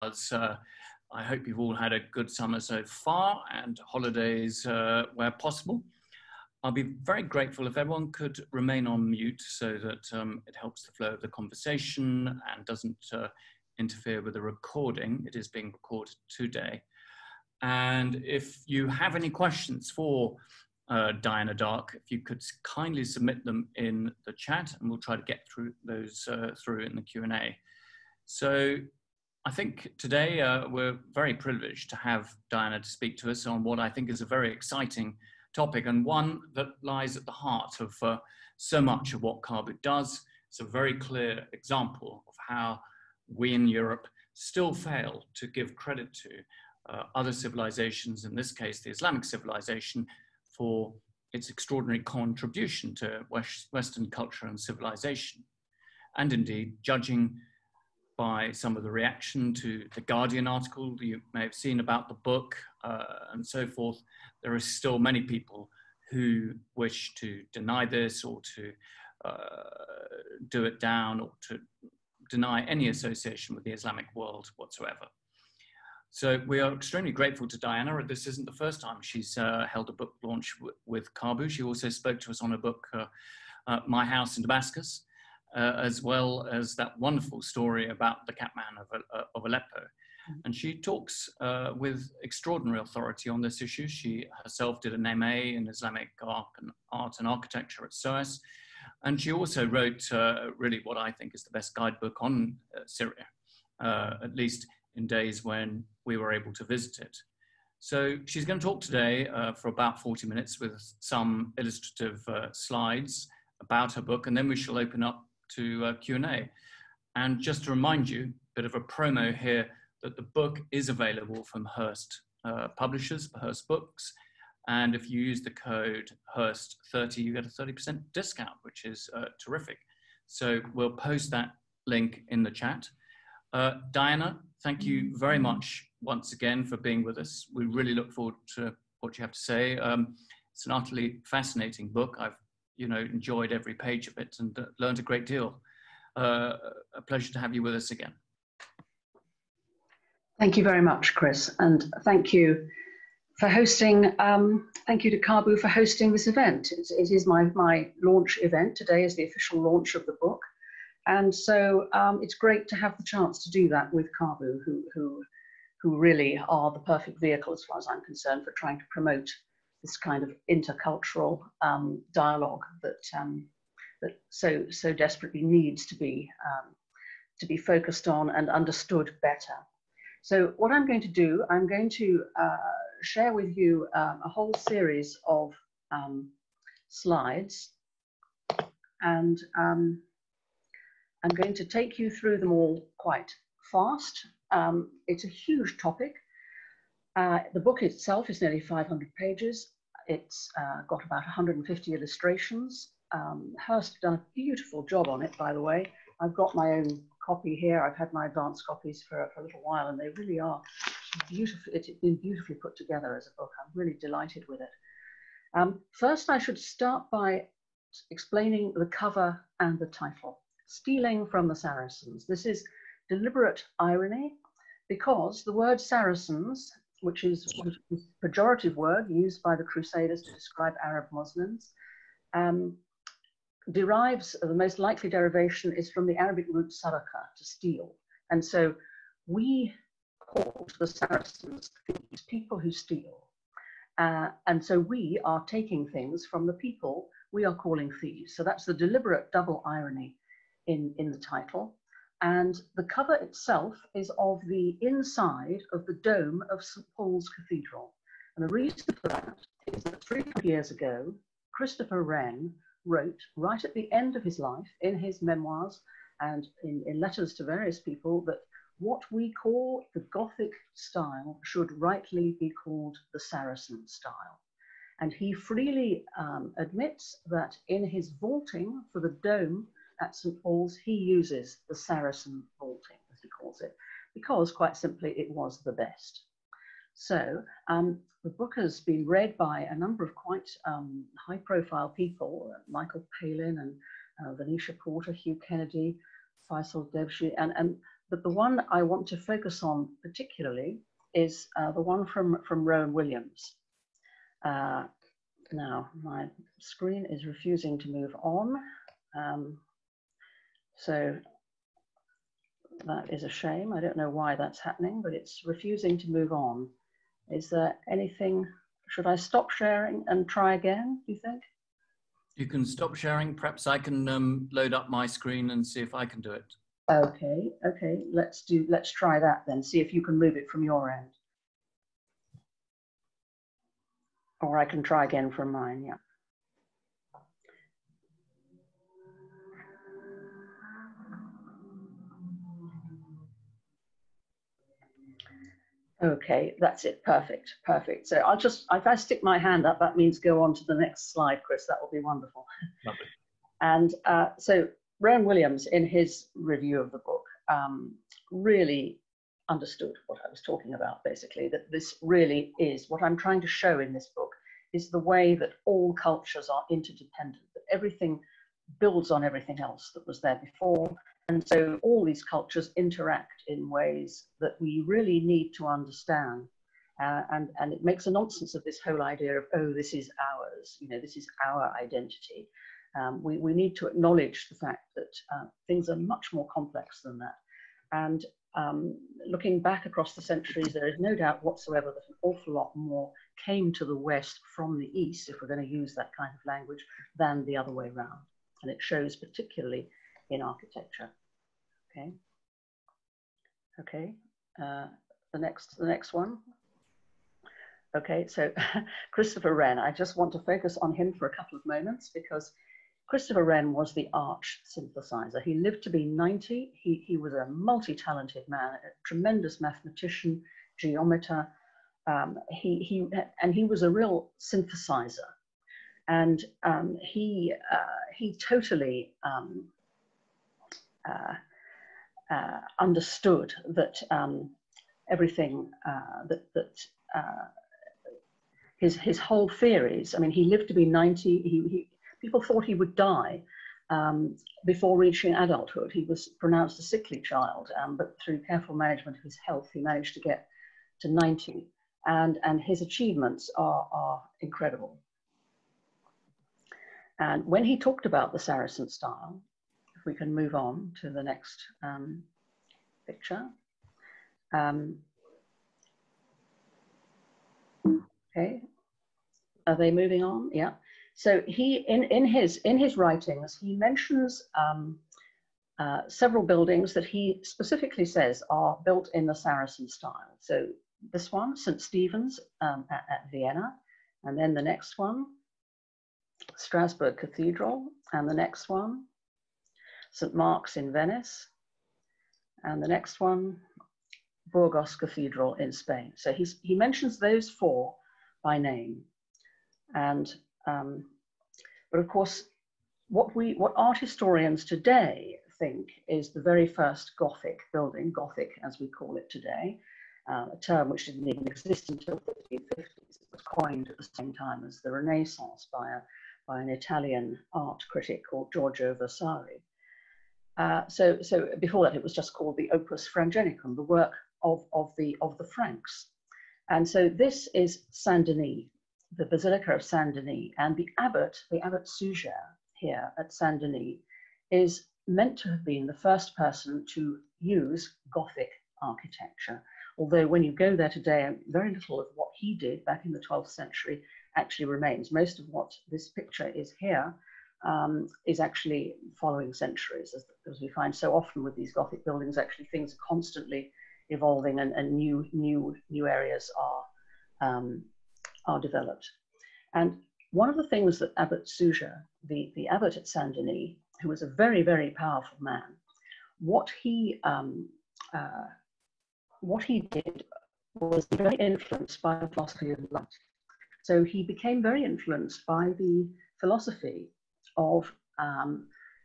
does. I hope you've all had a good summer so far and holidays where possible. I'll be very grateful if everyone could remain on mute so that it helps the flow of the conversation and doesn't interfere with the recording. It is being recorded today. And if you have any questions for Diana Darke, if you could kindly submit them in the chat, and we'll try to get through those through in the Q&A. So I think today we're very privileged to have Diana to speak to us on what I think is a very exciting topic, and one that lies at the heart of so much of what Caabu does. It's a very clear example of how we in Europe still fail to give credit to other civilizations, in this case the Islamic civilization, for its extraordinary contribution to Western culture and civilization. And indeed, judging by some of the reaction to the Guardian article you may have seen about the book and so forth, there are still many people who wish to deny this or to do it down or to deny any association with the Islamic world whatsoever. So we are extremely grateful to Diana. This isn't the first time she's held a book launch with Caabu. She also spoke to us on a book, My House in Damascus, as well as that wonderful story about the Catman of Aleppo. And she talks with extraordinary authority on this issue. She herself did an MA in Islamic art and architecture at SOAS. And she also wrote really what I think is the best guidebook on Syria, at least in days when we were able to visit it. So she's going to talk today for about 40 minutes with some illustrative slides about her book, and then we shall open up to Q&A. And just to remind you, a bit of a promo here, that the book is available from Hurst Publishers, Hurst Books. And if you use the code HURST30, you get a 30% discount, which is terrific. So we'll post that link in the chat. Diana, thank you very much once again for being with us. We really look forward to what you have to say. It's an utterly fascinating book. I've enjoyed every page of it and learned a great deal. A pleasure to have you with us again. Thank you very much, Chris, and thank you for hosting. Thank you to Caabu for hosting this event. It is my launch event. Today is the official launch of the book, and so it's great to have the chance to do that with Caabu, who really are the perfect vehicle, as far as I'm concerned, for trying to promote this kind of intercultural dialogue that so desperately needs to be focused on and understood better. So what I'm going to do, I'm going to share with you a whole series of slides, and I'm going to take you through them all quite fast. It's a huge topic. The book itself is nearly 500 pages. It's got about 150 illustrations. Hurst have done a beautiful job on it, by the way. I've got my own copy here. I've had my advanced copies for a little while, and they really are beautiful. It's been beautifully put together as a book. I'm really delighted with it. First, I should start by explaining the cover and the title. Stealing from the Saracens. This is deliberate irony, because the word Saracens, which is a pejorative word used by the Crusaders to describe Arab Muslims, derives, the most likely derivation is from the Arabic root saraka, to steal. And so we called the Saracens thieves, people who steal. And so we are taking things from the people we are calling thieves. So that's the deliberate double irony in the title. And the cover itself is of the inside of the dome of St. Paul's Cathedral. And the reason for that is that 300 years ago, Christopher Wren wrote right at the end of his life in his memoirs and in letters to various people that what we call the Gothic style should rightly be called the Saracen style. And he freely admits that in his vaulting for the dome at St. Paul's, he uses the Saracen vaulting, as he calls it, because quite simply it was the best. So the book has been read by a number of quite high-profile people, Michael Palin and Venetia Porter, Hugh Kennedy, Faisal Devji, and but the one I want to focus on particularly is the one from Rowan Williams. Now, my screen is refusing to move on. So that is a shame. I don't know why that's happening, but it's refusing to move on. Is there anything, should I stop sharing and try again, do you think? You can stop sharing. Perhaps I can load up my screen and see if I can do it. Okay, let's try that then. See if you can move it from your end. Or I can try again from mine, yeah. Okay, that's it, perfect, perfect. So I'll just, if I stick my hand up, that means go on to the next slide, Chris, that will be wonderful. Lovely. And so Rowan Williams, in his review of the book, really understood what I was talking about, basically, that this really is, what I'm trying to show in this book is the way that all cultures are interdependent, that everything builds on everything else that was there before. And so all these cultures interact in ways that we really need to understand. And it makes a nonsense of this whole idea of, oh, this is ours, you know, this is our identity. We need to acknowledge the fact that things are much more complex than that. And looking back across the centuries, there is no doubt whatsoever that an awful lot more came to the West from the East, if we're going to use that kind of language, than the other way around. And it shows particularly in architecture. Okay. Okay. The next one. Okay, so Christopher Wren, I just want to focus on him for a couple of moments because Christopher Wren was the arch synthesizer. He lived to be 90. He was a multi-talented man, a tremendous mathematician, geometer. He was a real synthesizer. And he totally understood that everything his whole theories. I mean, he lived to be 90. People thought he would die before reaching adulthood. He was pronounced a sickly child, but through careful management of his health, he managed to get to 90. And his achievements are incredible. And when he talked about the Saracen style, if we can move on to the next picture. Okay, are they moving on? Yeah. So he, in his writings, he mentions several buildings that he specifically says are built in the Saracen style. So this one, St. Stephen's at Vienna, and then the next one, Strasbourg Cathedral, and the next one, St. Mark's in Venice, and the next one, Burgos Cathedral in Spain. So he mentions those four by name. And but of course, what art historians today think is the very first Gothic building, Gothic as we call it today, a term which didn't even exist until the 1550s. It was coined at the same time as the Renaissance by an Italian art critic called Giorgio Vasari. So before that, it was just called the Opus Frangenicum, the work of the Franks. And so this is Saint-Denis, the Basilica of Saint-Denis, and the abbot Suger here at Saint-Denis is meant to have been the first person to use Gothic architecture. Although when you go there today, very little of what he did back in the 12th century actually remains. Most of what this picture is here is actually following centuries, as we find so often with these Gothic buildings. Actually, things are constantly evolving, and new areas are developed. And one of the things that Abbot Suger, the abbot at Saint-Denis, who was a very, very powerful man, what he did was very influenced by the philosophy of light. So he became very influenced by the philosophy of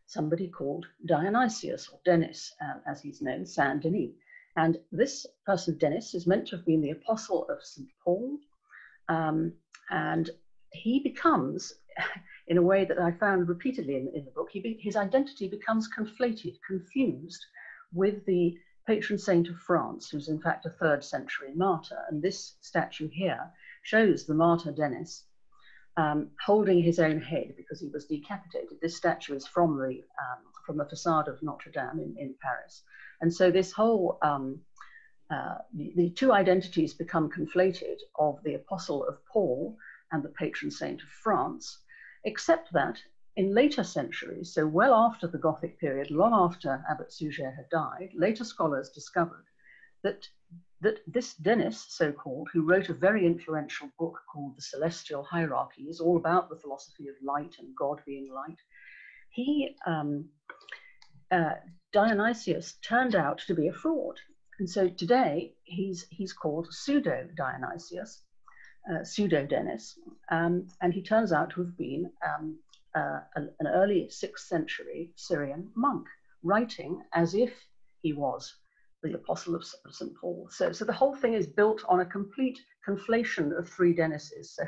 somebody called Dionysius, or Denis, as he's known, Saint-Denis. And this person, Denis, is meant to have been the apostle of St. Paul. And he becomes, in a way that I found repeatedly in the book, his identity becomes conflated, confused with the patron saint of France, who's in fact a 3rd century martyr. And this statue here shows the martyr Denis holding his own head because he was decapitated. This statue is from the facade of Notre Dame in Paris. And so this whole, the two identities become conflated of the apostle of Paul and the patron saint of France, except that in later centuries, so well after the Gothic period, long after Abbot Suger had died, later scholars discovered that this Denis, so-called, who wrote a very influential book called The Celestial Hierarchies, all about the philosophy of light and God being light, he, Dionysius, turned out to be a fraud. And so today he's called Pseudo-Dionysius, Pseudo-Denis, and he turns out to have been an early 6th century Syrian monk, writing as if he was the apostle of St. Paul. So the whole thing is built on a complete conflation of 3 Denises. So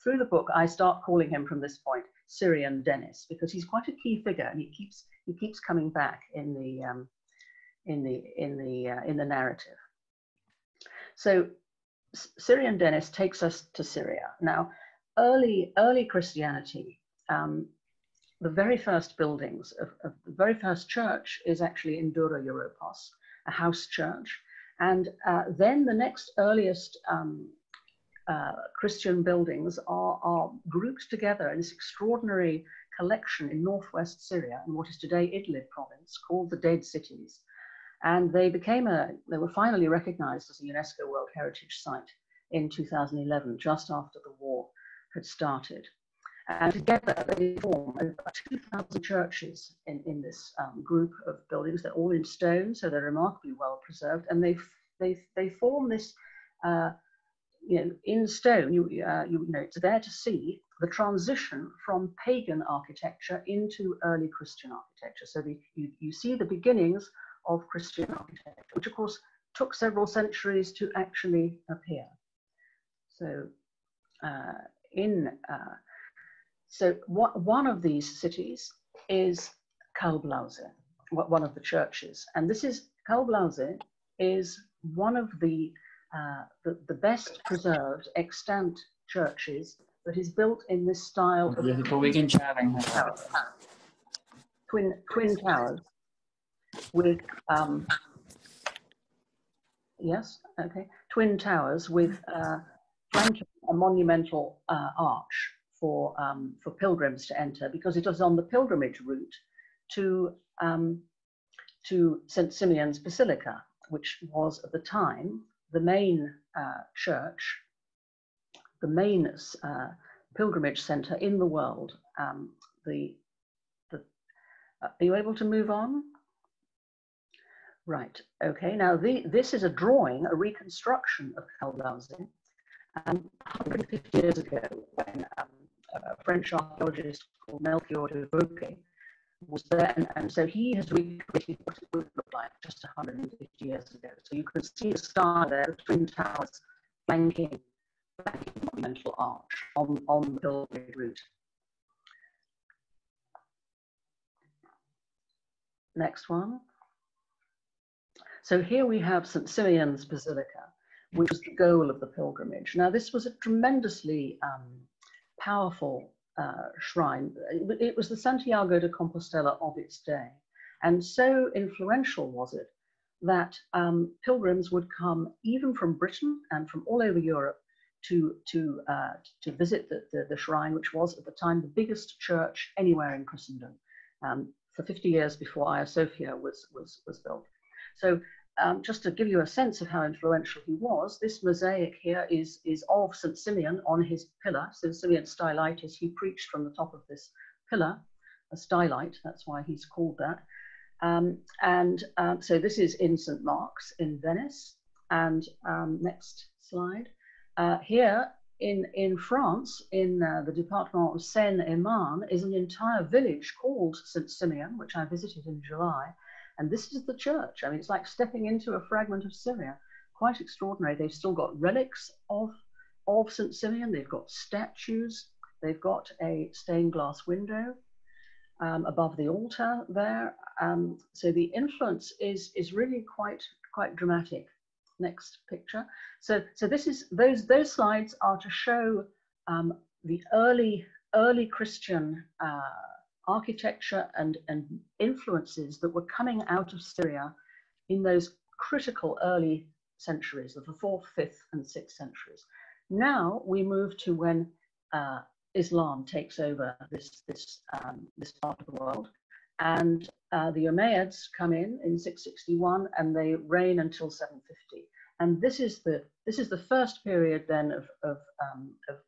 through the book, I start calling him from this point Syrian Denis, because he's quite a key figure, and he keeps coming back in the narrative. So Syrian Denis takes us to Syria. Now, early Christianity, the very first buildings of the very first church is actually in Dura Europos, a house church. And then the next earliest Christian buildings are grouped together in this extraordinary collection in northwest Syria, in what is today Idlib province, called the Dead Cities. And they were finally recognized as a UNESCO World Heritage Site in 2011, just after the war had started. And together they form about 2,000 churches in this group of buildings. They're all in stone, so they're remarkably well preserved. And they form this, in stone. It's there to see the transition from pagan architecture into early Christian architecture. So you see the beginnings of Christian architecture, which of course took several centuries to actually appear. So one of these cities is Kalblause, one of the churches, and Kalblause is one of the best preserved extant churches that is built in this style of twin towers with twin towers with flanking a monumental arch for pilgrims to enter, because it was on the pilgrimage route to St. Simeon's Basilica, which was at the time the main church, the main pilgrimage center in the world. Are you able to move on? Right, okay, now this is a drawing, a reconstruction of Kalblause 150 years ago, when a French archaeologist called Melchior de Vauquet was there, and so he has recreated what it would look like just 150 years ago. So you can see a star there, the twin towers flanking the monumental arch on the pilgrimage route. Next one. So here we have St. Simeon's Basilica, which was the goal of the pilgrimage. Now, this was a tremendously powerful shrine. It was the Santiago de Compostela of its day. And so influential was it that pilgrims would come even from Britain and from all over Europe to visit the shrine, which was at the time the biggest church anywhere in Christendom, for 50 years before Hagia Sophia was built. So just to give you a sense of how influential he was, this mosaic here is of St. Simeon on his pillar. St. Simeon stylitis, he preached from the top of this pillar, a stylite, that's why he's called that. So this is in St. Mark's in Venice. And next slide. Here in France, in the department of Seine-et-Marne, is an entire village called St. Simeon, which I visited in July. And this is the church. I mean, it's like stepping into a fragment of Syria. Quite extraordinary. They've still got relics of St. Simeon. They've got statues. They've got a stained glass window above the altar there. So the influence is really quite quite dramatic. Next picture. So this is those slides are to show the early Christian architecture and influences that were coming out of Syria in those critical early centuries of the 4th, 5th, and 6th centuries. Now we move to when Islam takes over this part of the world, and the Umayyads come in 661, and they reign until 750. And this is the first period then of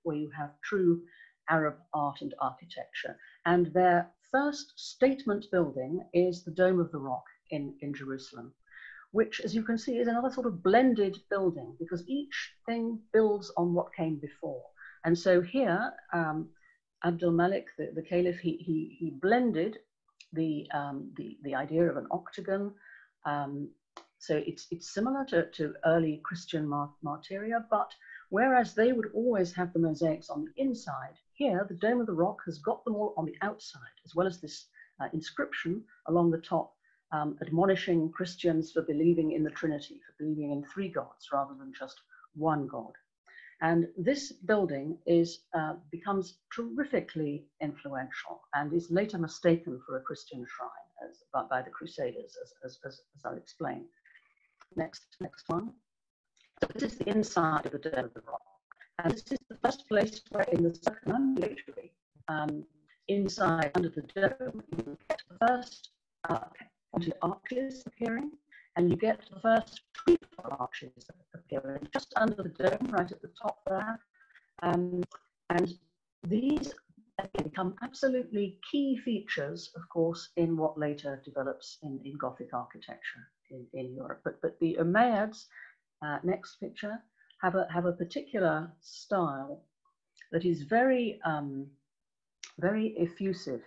where you have true Arab art and architecture. And their first statement building is the Dome of the Rock in Jerusalem, which, as you can see, is another sort of blended building, because each thing builds on what came before. And so here, Abdul Malik, the caliph, he blended the idea of an octagon. So it's similar to early Christian martyria, but whereas they would always have the mosaics on the inside, here the Dome of the Rock has got them all on the outside, as well as this inscription along the top, admonishing Christians for believing in the Trinity, for believing in 3 gods rather than just 1 God. And this building becomes terrifically influential and is later mistaken for a Christian shrine by the Crusaders, as I'll explain. Next one. So this is the inside of the Dome of the Rock. And this is the first place where in the circumambulatory, inside under the dome, you get the first pointed arches appearing, and you get the first trefoil arches appearing just under the dome, right at the top there. And these become absolutely key features, of course, in what later develops in Gothic architecture in Europe. But the Umayyads, next picture, have a particular style that is very very effusive.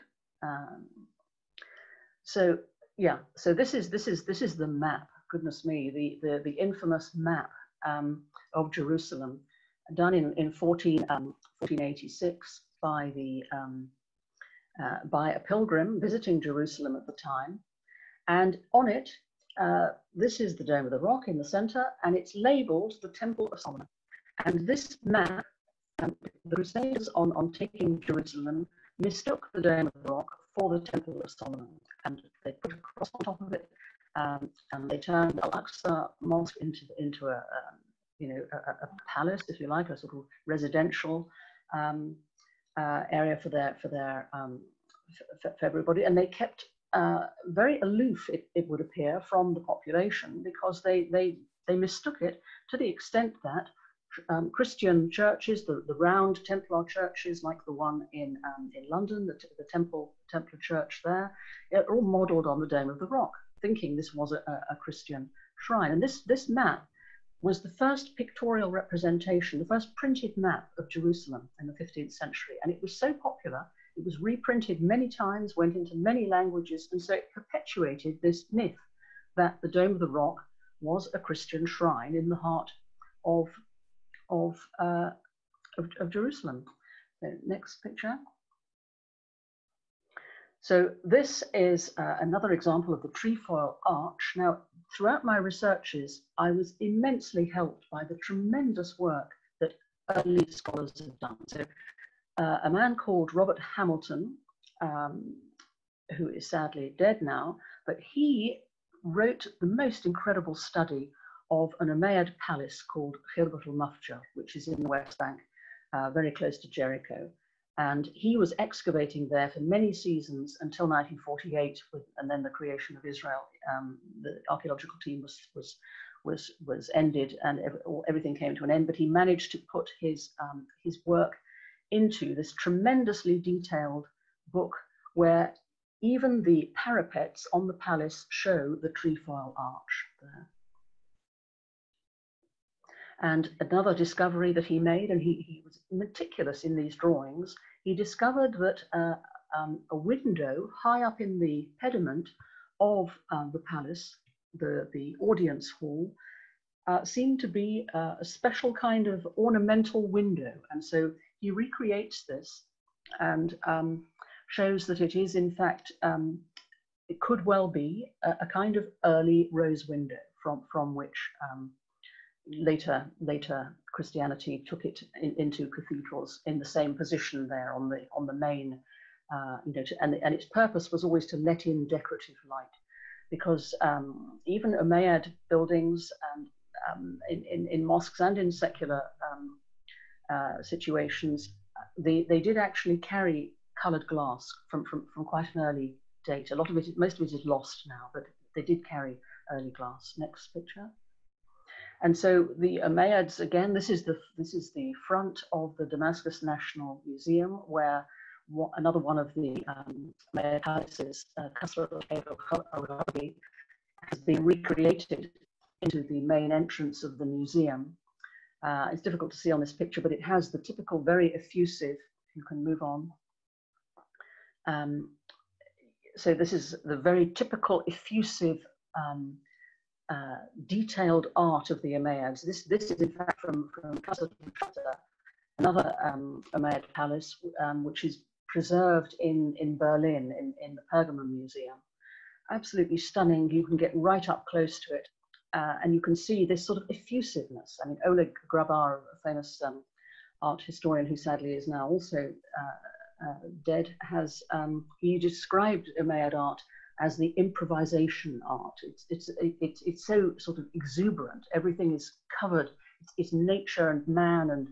So yeah, so this is the map. Goodness me, the infamous map of Jerusalem, done in 1486 by a pilgrim visiting Jerusalem at the time, and on it, this is the Dome of the Rock in the center, and it's labeled the Temple of Solomon. And this map, the Crusaders on taking Jerusalem mistook the Dome of the Rock for the Temple of Solomon, and they put a cross on top of it, and they turned Al-Aqsa Mosque into a palace, if you like, a sort of residential area for everybody, and they kept very aloof, it would appear, from the population, because they mistook it to the extent that Christian churches, the round Templar churches like the one in London, the Templar church there, are all modelled on the Dome of the Rock, thinking this was a Christian shrine. And this map was the first pictorial representation, the first printed map of Jerusalem in the 15th century. And it was so popular, it was reprinted many times, went into many languages, and so it perpetuated this myth that the Dome of the Rock was a Christian shrine in the heart of Jerusalem. So, next picture. So this is another example of the trefoil arch. Now, throughout my researches, I was immensely helped by the tremendous work that early scholars have done. So a man called Robert Hamilton, who is sadly dead now, but he wrote the most incredible study of an Umayyad palace called Khirbat al-Mafja, which is in the West Bank, very close to Jericho. And he was excavating there for many seasons until 1948, and then the creation of Israel. The archaeological team was ended, and everything came to an end. But he managed to put his work into this tremendously detailed book, where even the parapets on the palace show the trefoil arch there. And another discovery that he made, and he was meticulous in these drawings, he discovered that a window high up in the pediment of the palace, the audience hall, seemed to be a special kind of ornamental window. And so he recreates this and shows that it is, in fact, it could well be a kind of early rose window from which later Christianity took it into cathedrals in the same position there on the main, and its purpose was always to let in decorative light, because even Umayyad buildings in mosques and in secular situations, they did actually carry coloured glass from quite an early date. Most of it is lost now, but they did carry early glass. Next picture. And so the Umayyads, again, this is the front of the Damascus National Museum, where another one of the Umayyad palaces, Qasr al-Khawarizmi, has been recreated into the main entrance of the museum. It's difficult to see on this picture, but it has the typical very effusive, if you can move on. So this is the very typical effusive detailed art of the Umayyads. This is in fact from Qasr al-Khawarizmi, another Umayyad palace, which is preserved in Berlin in the Pergamon Museum. Absolutely stunning. You can get right up close to it, and you can see this sort of effusiveness. I mean, Oleg Grabar, a famous art historian who sadly is now also dead, he described Umayyad art as the improvisation art. It's so sort of exuberant. Everything is covered. It's nature and man and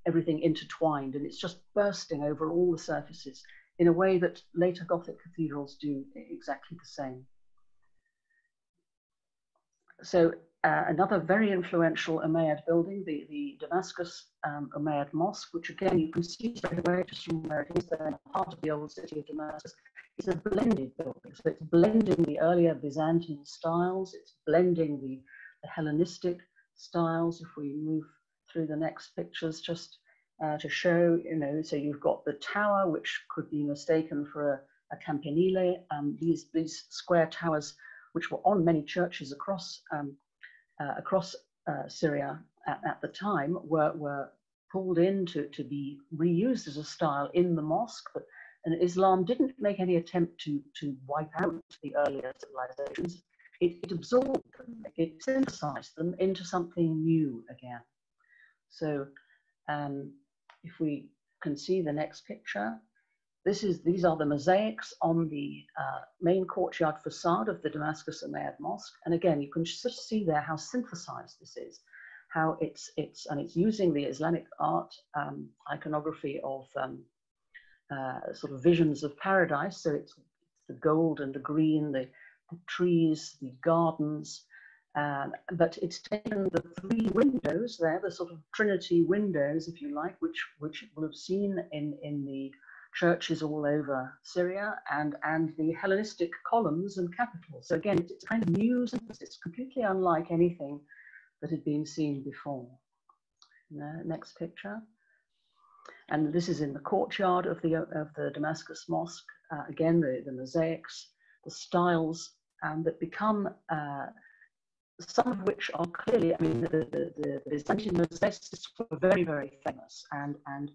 everything intertwined, and it's just bursting over all the surfaces in a way that later Gothic cathedrals do exactly the same. So another very influential Umayyad building, the Damascus Umayyad Mosque, which again you can see straight away just from where it is there in the heart of the old city of Damascus. It's a blended building, so it's blending the earlier Byzantine styles, it's blending the Hellenistic styles. If we move through the next pictures, just to show, so you've got the tower, which could be mistaken for a campanile. These square towers, which were on many churches across Syria at the time, were pulled in to be reused as a style in the mosque. And Islam didn't make any attempt to wipe out the earlier civilizations. It absorbed them, it synthesized them into something new again. So if we can see the next picture, these are the mosaics on the main courtyard facade of the Damascus Umayyad Mosque. And again, you can just see there how synthesized this is, how it's using the Islamic art iconography of sort of visions of paradise. So it's the gold and the green, the trees, the gardens, but it's taken the three windows there, the sort of Trinity windows, if you like, which you will have seen in the churches all over Syria, and the Hellenistic columns and capitals. So again, it's kind of new synthesis, completely unlike anything that had been seen before. Next picture. And this is in the courtyard of the Damascus Mosque. Again, the mosaics, the styles that become, some of which are clearly, I mean, the Byzantine mosaics were very, very famous, and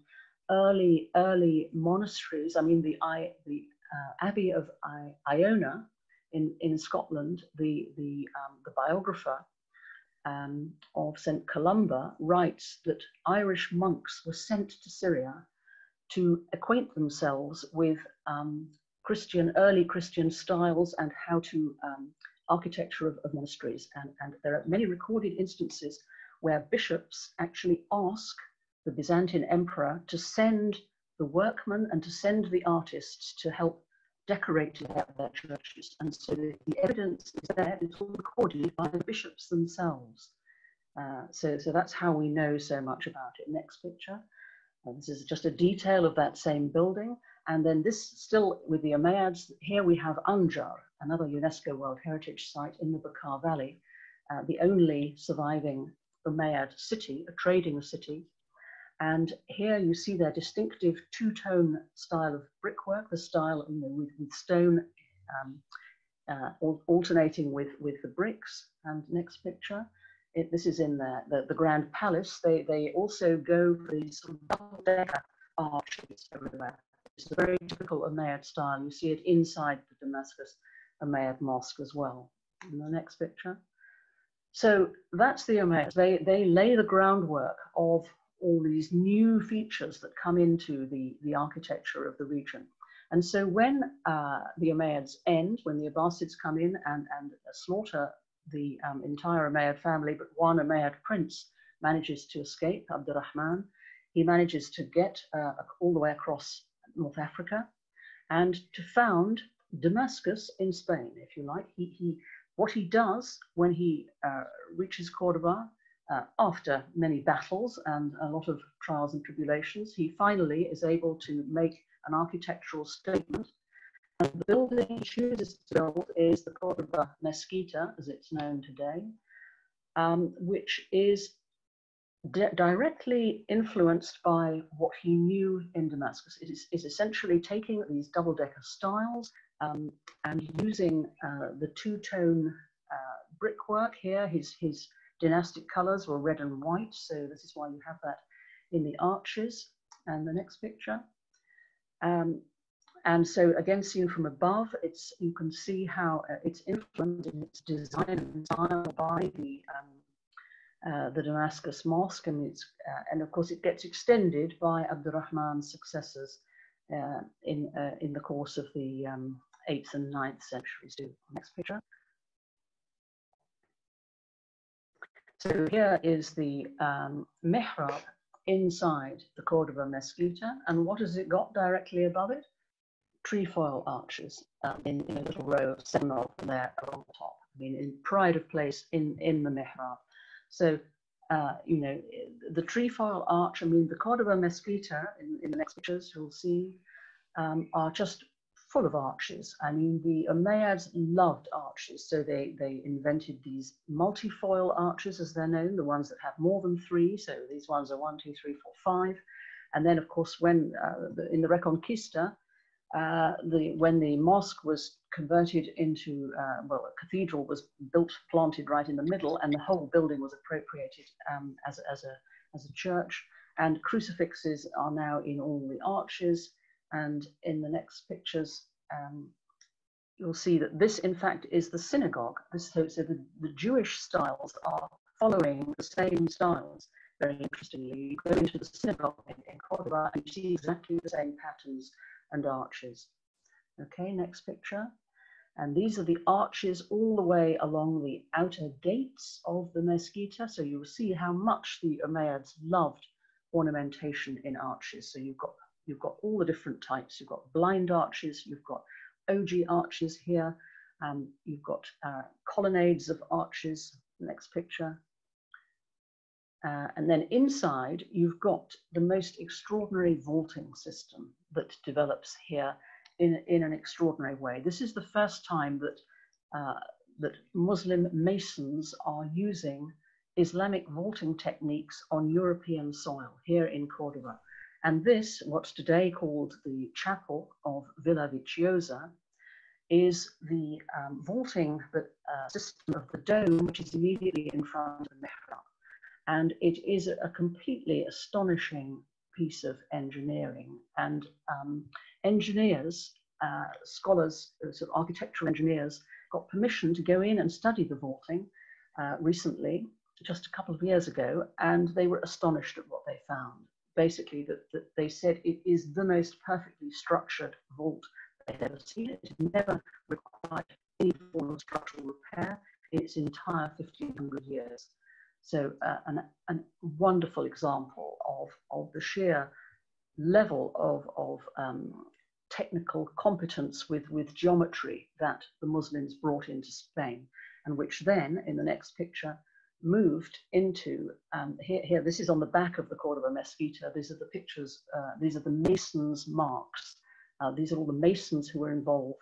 early monasteries. I mean, the Abbey of Iona in Scotland, the biographer of St. Columba writes that Irish monks were sent to Syria to acquaint themselves with early Christian styles and how to architecture of monasteries. And there are many recorded instances where bishops actually ask the Byzantine emperor to send the workmen and to send the artists to help decorate their churches. And so the evidence is there, it's all recorded by the bishops themselves. So that's how we know so much about it. Next picture. This is just a detail of that same building. And then this, still with the Umayyads, here we have Anjar, another UNESCO World Heritage Site in the Bekaa Valley, the only surviving Umayyad city, a trading city. And here you see their distinctive two-tone style of brickwork, the style with stone alternating with the bricks. And next picture, this is in the Grand Palace. They also go for these sort of double-decker arches everywhere. It's a very typical Umayyad style. You see it inside the Damascus Umayyad Mosque as well. In the next picture. So that's the Umayyads. They lay the groundwork of all these new features that come into the architecture of the region. And so when the Umayyads end, when the Abbasids come in and slaughter the entire Umayyad family, but one Umayyad prince manages to escape, Abdurrahman. He manages to get all the way across North Africa and to found Damascus in Spain, if you like. What he does when he reaches Cordoba, after many battles and a lot of trials and tribulations, he finally is able to make an architectural statement. And the building he chooses to build is the Cordoba Mesquita, as it's known today, which is directly influenced by what he knew in Damascus. It is essentially taking these double-decker styles and using the two-tone brickwork here. His dynastic colors were red and white, so this is why you have that in the arches. And the next picture. And so again, seen from above, you can see how it's influenced in its design and style by the Damascus Mosque, and of course it gets extended by Abdurrahman's successors in the course of the 8th and 9th centuries. Next picture. So here is the mihrab inside the Cordoba Mesquita, and what has it got directly above it? Trefoil arches in a little row of 7 of them there along the top. I mean, in pride of place in the mihrab. So, you know, the trefoil arch, I mean, the Cordoba Mesquita in the next pictures you'll see are just full of arches. I mean, the Umayyads loved arches, so they invented these multifoil arches, as they're known, the ones that have more than 3. So these ones are 1, 2, 3, 4, 5. And then, of course, when in the Reconquista, when the mosque was converted into, well, a cathedral was built, planted right in the middle, and the whole building was appropriated as a church. And crucifixes are now in all the arches. And in the next pictures, you'll see that this, in fact, is the synagogue. So the Jewish styles are following the same styles. Very interestingly, you go into the synagogue in Cordoba and you see exactly the same patterns and arches. Okay, next picture. And these are the arches all the way along the outer gates of the Mesquita. So you will see how much the Umayyads loved ornamentation in arches. So you've got all the different types. You've got blind arches, you've got ogee arches here, you've got colonnades of arches. Next picture. And then inside, you've got the most extraordinary vaulting system that develops here in an extraordinary way. This is the first time that Muslim masons are using Islamic vaulting techniques on European soil here in Cordoba. And this, what's today called the Chapel of Villaviciosa, is the vaulting system of the dome, which is immediately in front of the mihrab. And it is a completely astonishing piece of engineering. And engineers, scholars, sort of architectural engineers, got permission to go in and study the vaulting recently, just a couple of years ago, and they were astonished at what they found. Basically, that they said it is the most perfectly structured vault they've ever seen. It has never required any form of structural repair in its entire 1,500 years. So a wonderful example of the sheer level of technical competence with geometry that the Muslims brought into Spain, and which then, in the next picture, moved into, here, this is on the back of the Cordoba Mesquita. These are the pictures, these are the masons' marks. These are all the masons who were involved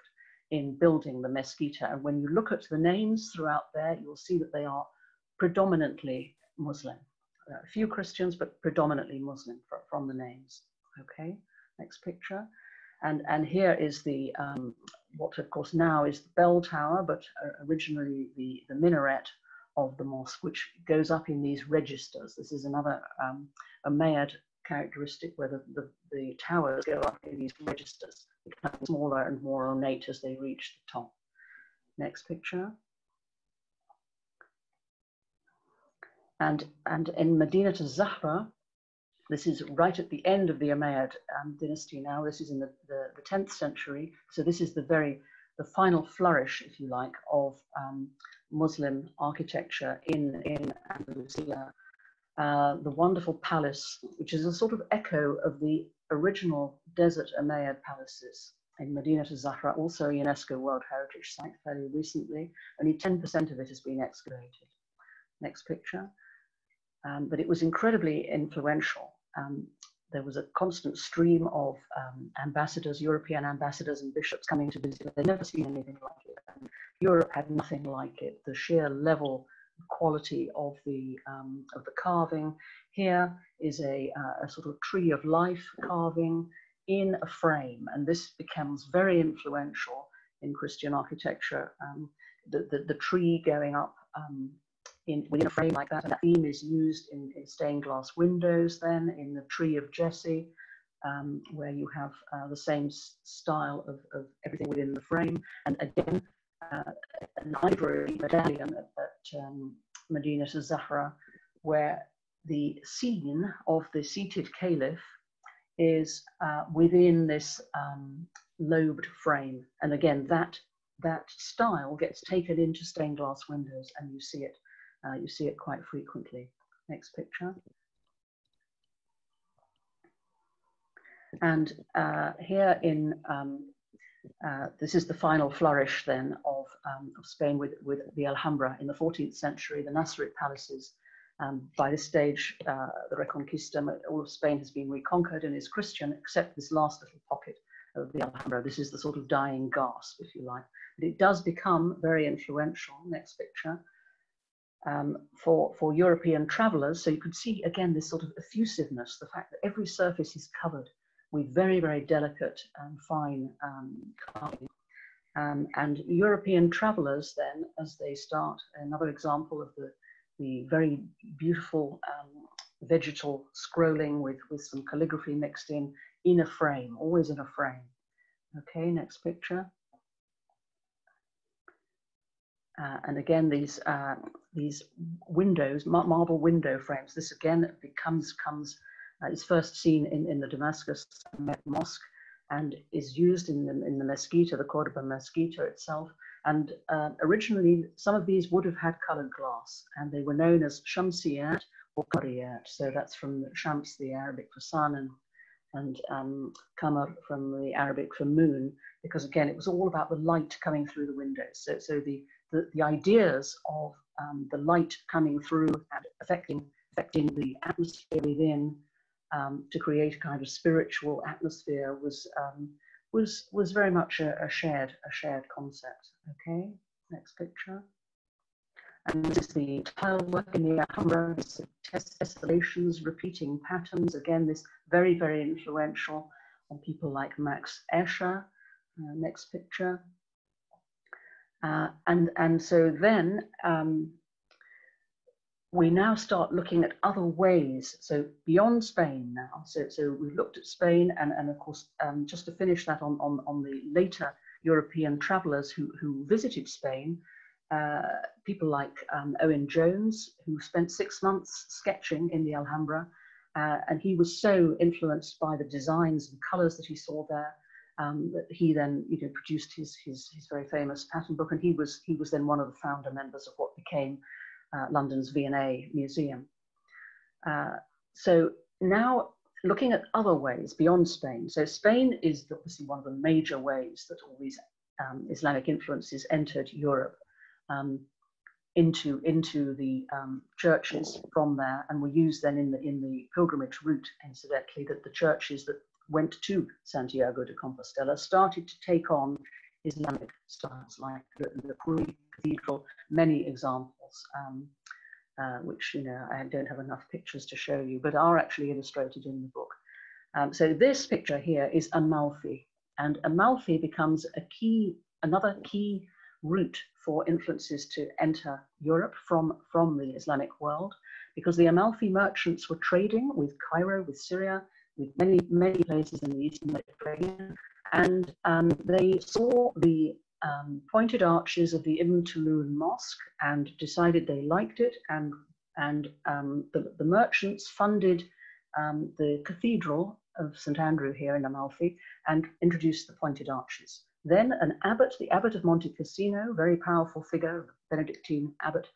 in building the Mesquita. And when you look at the names throughout there, you'll see that they are predominantly Muslim. A few Christians, but predominantly Muslim from the names. Okay, next picture. And here is the, what of course now is the bell tower, but originally the minaret of the mosque, which goes up in these registers. This is another Umayyad characteristic, where the towers go up in these registers, becoming smaller and more ornate as they reach the top. Next picture. And in Medina to Zahra, this is right at the end of the Umayyad dynasty now. This is in the 10th century. So this is the final flourish, if you like, of Muslim architecture in Andalusia. The wonderful palace, which is a sort of echo of the original desert Umayyad palaces in Medina to Zahra, also a UNESCO World Heritage Site fairly recently. Only 10% of it has been excavated. Next picture. But it was incredibly influential. There was a constant stream of ambassadors, European ambassadors and bishops coming to visit. They'd never seen anything like it. And Europe had nothing like it. The sheer level, quality of the carving. Here is a sort of tree of life carving in a frame, and this becomes very influential in Christian architecture. The tree going up within a frame like that, and that theme is used in stained glass windows. Then in the tree of Jesse, where you have the same style of everything within the frame, and again an ivory medallion at Medina to Zahra, where the scene of the seated caliph is within this lobed frame, and again that style gets taken into stained glass windows, and you see it quite frequently. Next picture. And here in this is the final flourish then of Spain with the Alhambra in the 14th century, the Nasrid palaces. By this stage, the Reconquista, all of Spain has been reconquered and is Christian, except this last little pocket of the Alhambra. This is the sort of dying gasp, if you like. But it does become very influential. Next picture. For European travelers. So you could see again this sort of effusiveness, the fact that every surface is covered with very, very delicate and fine carving. And European travelers then, as they start, another example of the very beautiful vegetal scrolling with some calligraphy mixed in a frame, always in a frame. Okay, next picture. And again, these windows, marble window frames. This again is first seen in the Damascus Mosque, and is used in the Mesquita, the Cordoba Mesquita itself. And originally, some of these would have had colored glass, and they were known as Shamsiyat or Courtyard. So that's from Shams, the Arabic for sun, and Qamar from the Arabic for moon, because again, it was all about the light coming through the windows. So the ideas of the light coming through and affecting the atmosphere within to create a kind of spiritual atmosphere was very much a shared concept. Okay, next picture. And this is the tile work in the Alhambra, tessellations, repeating patterns. Again, this very, very influential on people like Max Escher. Next picture. And so then we now start looking at other ways. So beyond Spain now. So we've looked at Spain, and of course, just to finish that on the later European travelers who visited Spain, people like Owen Jones, who spent 6 months sketching in the Alhambra, and he was so influenced by the designs and colors that he saw there, that he then produced his very famous pattern book, and he was then one of the founder members of what became London's V&A Museum. So now looking at other ways beyond Spain. So Spain is obviously one of the major ways that all these Islamic influences entered Europe into the churches from there, and were used then in the pilgrimage route, incidentally, that the churches that went to Santiago de Compostela started to take on Islamic styles, like the Puri Cathedral, many examples, which I don't have enough pictures to show you, but are actually illustrated in the book. So this picture here is Amalfi, and Amalfi becomes another key route for influences to enter Europe from the Islamic world, because the Amalfi merchants were trading with Cairo, with Syria, with many places in the Eastern Mediterranean, and they saw the pointed arches of the Ibn Tulun Mosque and decided they liked it, and And the merchants funded the Cathedral of St. Andrew here in Amalfi and introduced the pointed arches. Then an abbot, the abbot of Monte Cassino, very powerful figure, Benedictine abbot,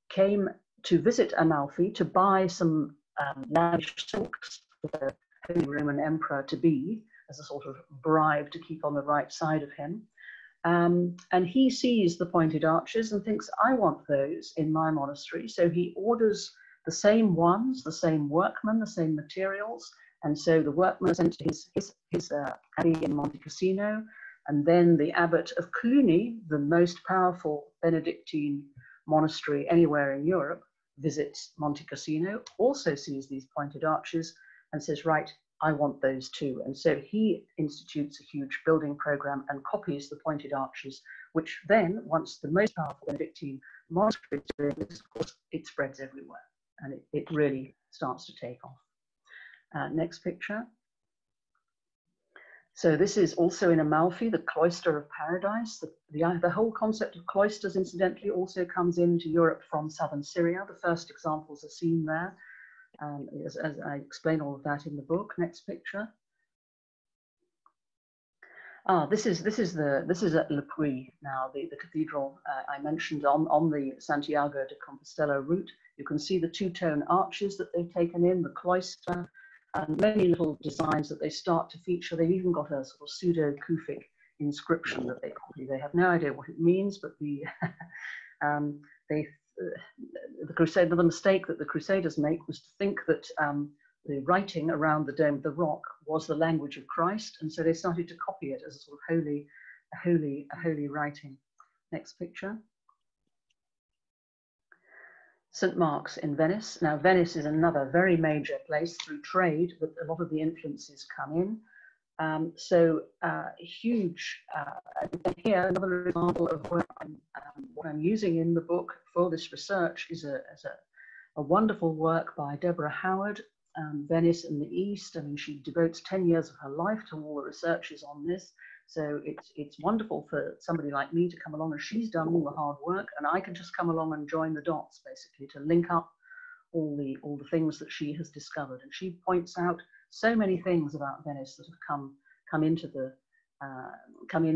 came to visit Amalfi to buy some lavish silks for the Holy Roman Emperor to be, as a sort of bribe to keep on the right side of him. And he sees the pointed arches and thinks, I want those in my monastery. So he orders the same ones, the same workmen, the same materials. And so the workmen are sent to his abbey in Monte Cassino. And then the abbot of Cluny, the most powerful Benedictine monastery anywhere in Europe, visits Monte Cassino, also sees these pointed arches and says, right, I want those too. And so he institutes a huge building program and copies the pointed arches, which then, once the most powerful Benedictine monastery is doing this, of course, it spreads everywhere and it really starts to take off. Next picture. So this is also in Amalfi, the Cloister of Paradise. The whole concept of cloisters, incidentally, also comes into Europe from southern Syria. The first examples are seen there. As I explain all of that in the book. Next picture. This is at Le Puy now, the cathedral I mentioned on the Santiago de Compostela route. You can see the two-tone arches that they've taken in, the cloister, and many little designs that they start to feature. They've even got a sort of pseudo-Kufic inscription that they copy. They have no idea what it means, but the mistake that the Crusaders make was to think that the writing around the Dome of the Rock was the language of Christ, and so they started to copy it as a sort of holy writing. Next picture. St. Mark's in Venice. Now, Venice is another very major place through trade that a lot of the influences come in. Huge, and here another example of what I'm using in the book for this research is a wonderful work by Deborah Howard, Venice in the East. I mean, she devotes 10 years of her life to all the researches on this. So it's wonderful for somebody like me to come along, and she's done all the hard work, and I can just come along and join the dots, basically, to link up all the things that she has discovered. And she points out so many things about Venice that have come in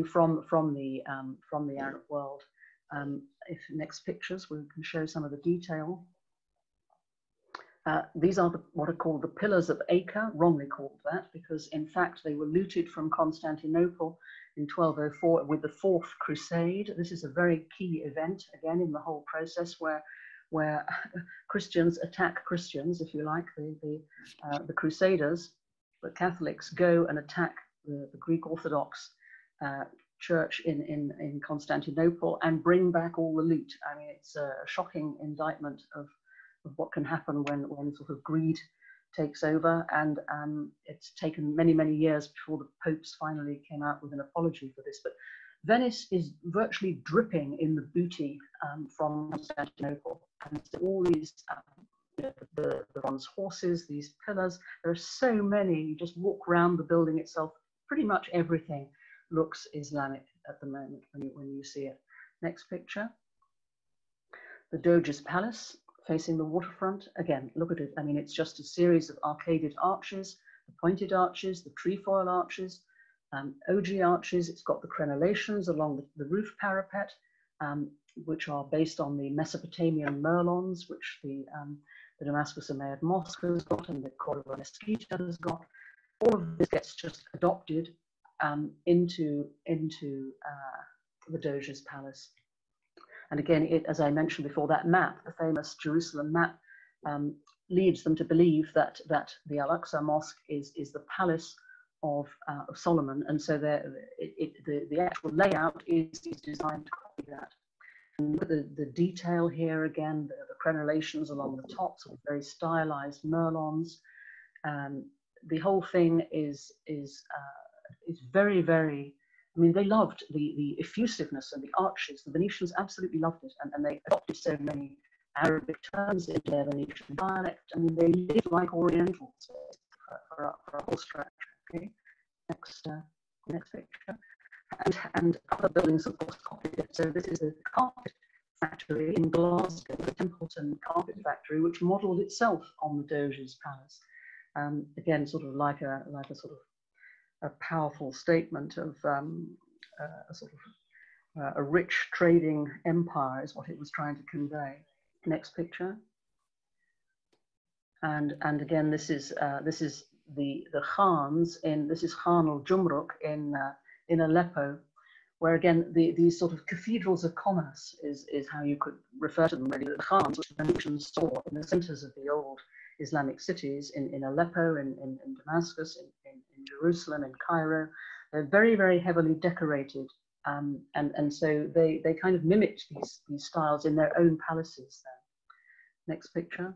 from the Arab world. If next pictures, we can show some of the detail. These are what are called the Pillars of Acre, wrongly called that, because in fact they were looted from Constantinople in 1204 with the Fourth Crusade. This is a very key event, again, in the whole process where Christians attack Christians, if you like. The Crusaders, the Catholics, go and attack the Greek Orthodox church in Constantinople and bring back all the loot. I mean, it's a shocking indictment of what can happen when sort of greed takes over, and it's taken many, many years before the popes finally came out with an apology for this. But Venice is virtually dripping in the booty from Constantinople, and so all these the bronze horses, these pillars, there are so many. You just walk around the building itself, pretty much everything looks Islamic at the moment when you see it. Next picture. The Doge's Palace, facing the waterfront. Again, look at it. I mean, it's just a series of arcaded arches, the pointed arches, the trefoil arches, ogee arches. It's got the crenellations along the roof parapet, which are based on the Mesopotamian merlons, which the Damascus Mosque has got and the Córdoba Mesquita has got. All of this gets just adopted into the Doge's Palace. And again, as I mentioned before, that map, the famous Jerusalem map, leads them to believe that the Al-Aqsa Mosque is the palace of Solomon, and so the actual layout is designed to copy that. And look at the detail here again, the crenellations along the tops of very stylized merlons. The whole thing is very, very. I mean, they loved the effusiveness and the arches. The Venetians absolutely loved it, and they adopted so many Arabic terms into their Venetian dialect. I mean, they lived like Orientals for a whole stretch. Okay, next picture. And other buildings, of course, copied it. So this is the carpet factory in Glasgow, the Templeton carpet factory, which modelled itself on the Doge's palace. Again, sort of like a sort of a powerful statement of a sort of a rich trading empire is what it was trying to convey. Next picture. And again, this is the Khans in, this is Khan al-Jumruk in Aleppo, where again these sort of cathedrals of commerce is how you could refer to them really. The Khans, which the Venetians saw in the centers of the old Islamic cities in Aleppo, in Damascus, in Jerusalem, in Cairo. They're very, very heavily decorated, and so they kind of mimicked these styles in their own palaces there. Next picture.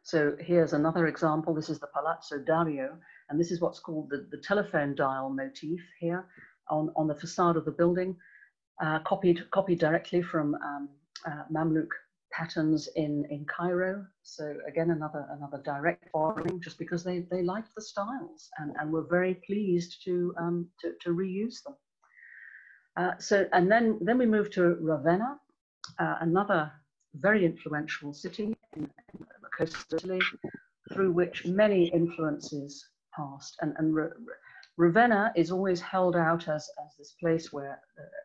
So here's another example. This is the Palazzo Dario, and this is what's called the telephone dial motif here on the facade of the building, copied directly from Mamluk patterns in Cairo. So again, another direct borrowing, just because they liked the styles and were very pleased to reuse them. And then we move to Ravenna, another very influential city in the coast of Italy, through which many influences passed. And Ravenna is always held out as this place where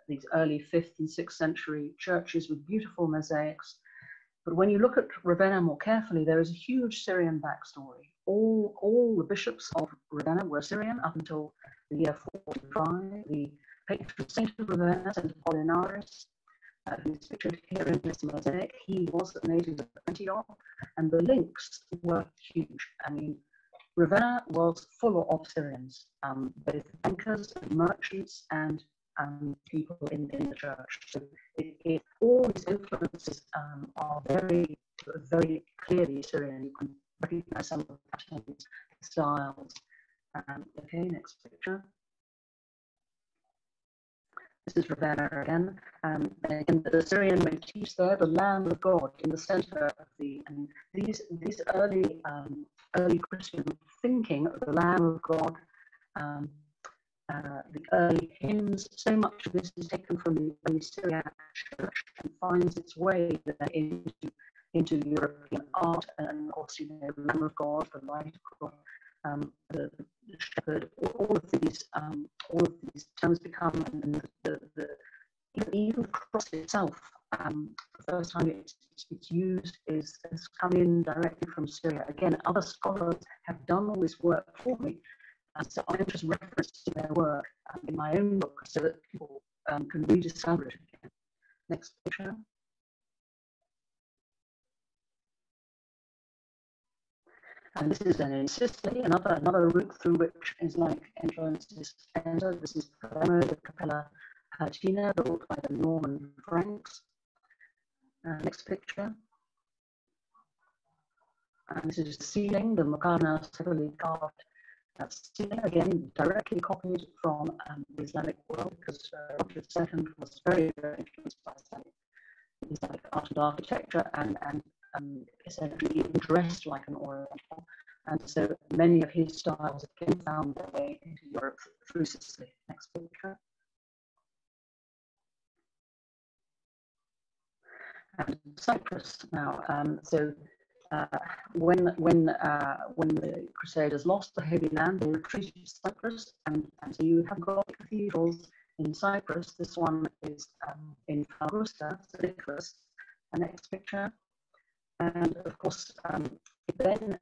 these early 5th and 6th century churches with beautiful mosaics. But when you look at Ravenna more carefully, there is a huge Syrian backstory. All the bishops of Ravenna were Syrian up until the year 45. The patron saint of Ravenna, Saint Apollinaris, who's pictured here in this mosaic, he was a native of Antioch, and the links were huge. I mean, Ravenna was full of Syrians, both bankers, merchants, and people in the church. So all these influences are very, very clearly Syrian. You can recognize some of the patterns, styles. Okay, next picture. This is Ravenna again. And the Syrian motifs there, the Lamb of God in the center of these early Christian thinking of the Lamb of God, the early hymns. So much of this is taken from the early Syriac church and finds its way into European art, and of course, the Lamb of God, the Light of God, the shepherd. All of these terms become, and even the cross itself. The first time it's used has come in directly from Syria. Again, other scholars have done all this work for me, so I'm just referencing their work in my own book so that people can rediscover it again. Next picture. And this is then in Sicily, another route through which Islamic influences enter. This is Palermo, the Capella Palatina, built by the Norman Franks. Next picture. And this is the ceiling, the Muqarnas heavily carved ceiling, again directly copied from the Islamic world, because Roger II was very, very influenced by Islamic art and architecture, and essentially dressed like an Oriental. And so many of his styles again found their way into Europe through Sicily. Next picture. And Cyprus now. When the Crusaders lost the Holy Land, they retreated to Cyprus, and so you have got cathedrals in Cyprus. This one is in Famagusta, St. Nicholas. The next picture. And of course, it then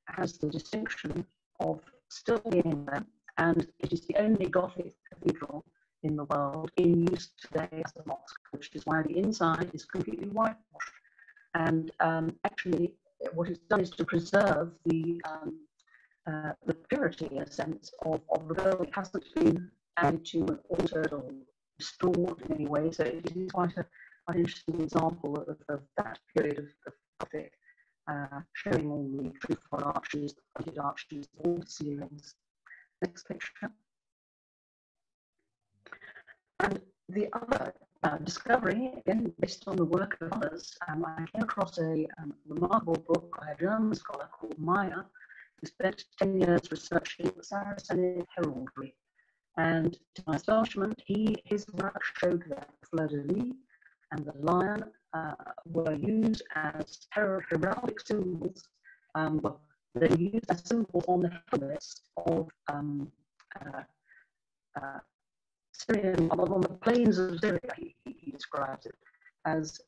has the distinction of still being there, and it is the only Gothic cathedral in the world in use today as a mosque, which is why the inside is completely whitewashed. And actually, what it's done is to preserve the purity, in a sense, of the building. It hasn't been added to and altered or restored in any way. So it is quite an interesting example of that period of Gothic, showing all the truthful arches, the pointed arches, all the ceilings. Next picture. And the other discovery, again, based on the work of others, I came across a remarkable book by a German scholar called Meyer, who spent 10 years researching Saracen heraldry. And to my astonishment, his work showed that fleur-de-lis and the lion were used as heraldic symbols. Well, they were used as symbols on the helmets of Syrian, on the plains of Syria. He describes it as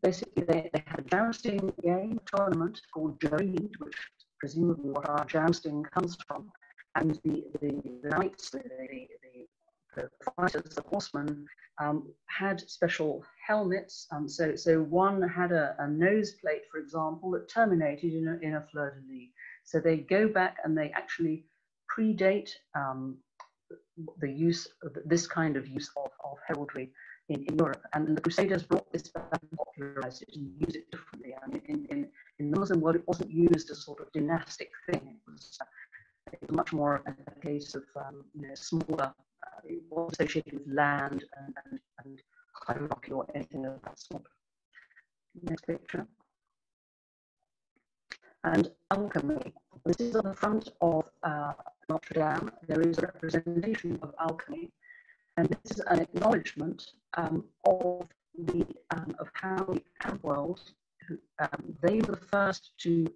basically they had a jousting game tournament called Jareed, which is presumably what our jousting comes from, and the knights, the fighters, the horsemen, had special helmets. So one had a nose plate, for example, that terminated in a fleur-de-lis. So they go back and they actually predate the use of this kind of use of heraldry in Europe, and the Crusaders brought this back and popularized it and used it differently. I mean, in the Muslim world, it wasn't used as a sort of dynastic thing. It was much more a case of smaller. It was associated with land and hierarchy or anything of that sort. Next picture. And alchemy. This is on the front of Notre Dame. There is a representation of alchemy, and this is an acknowledgement of how the Arab world, they were the first to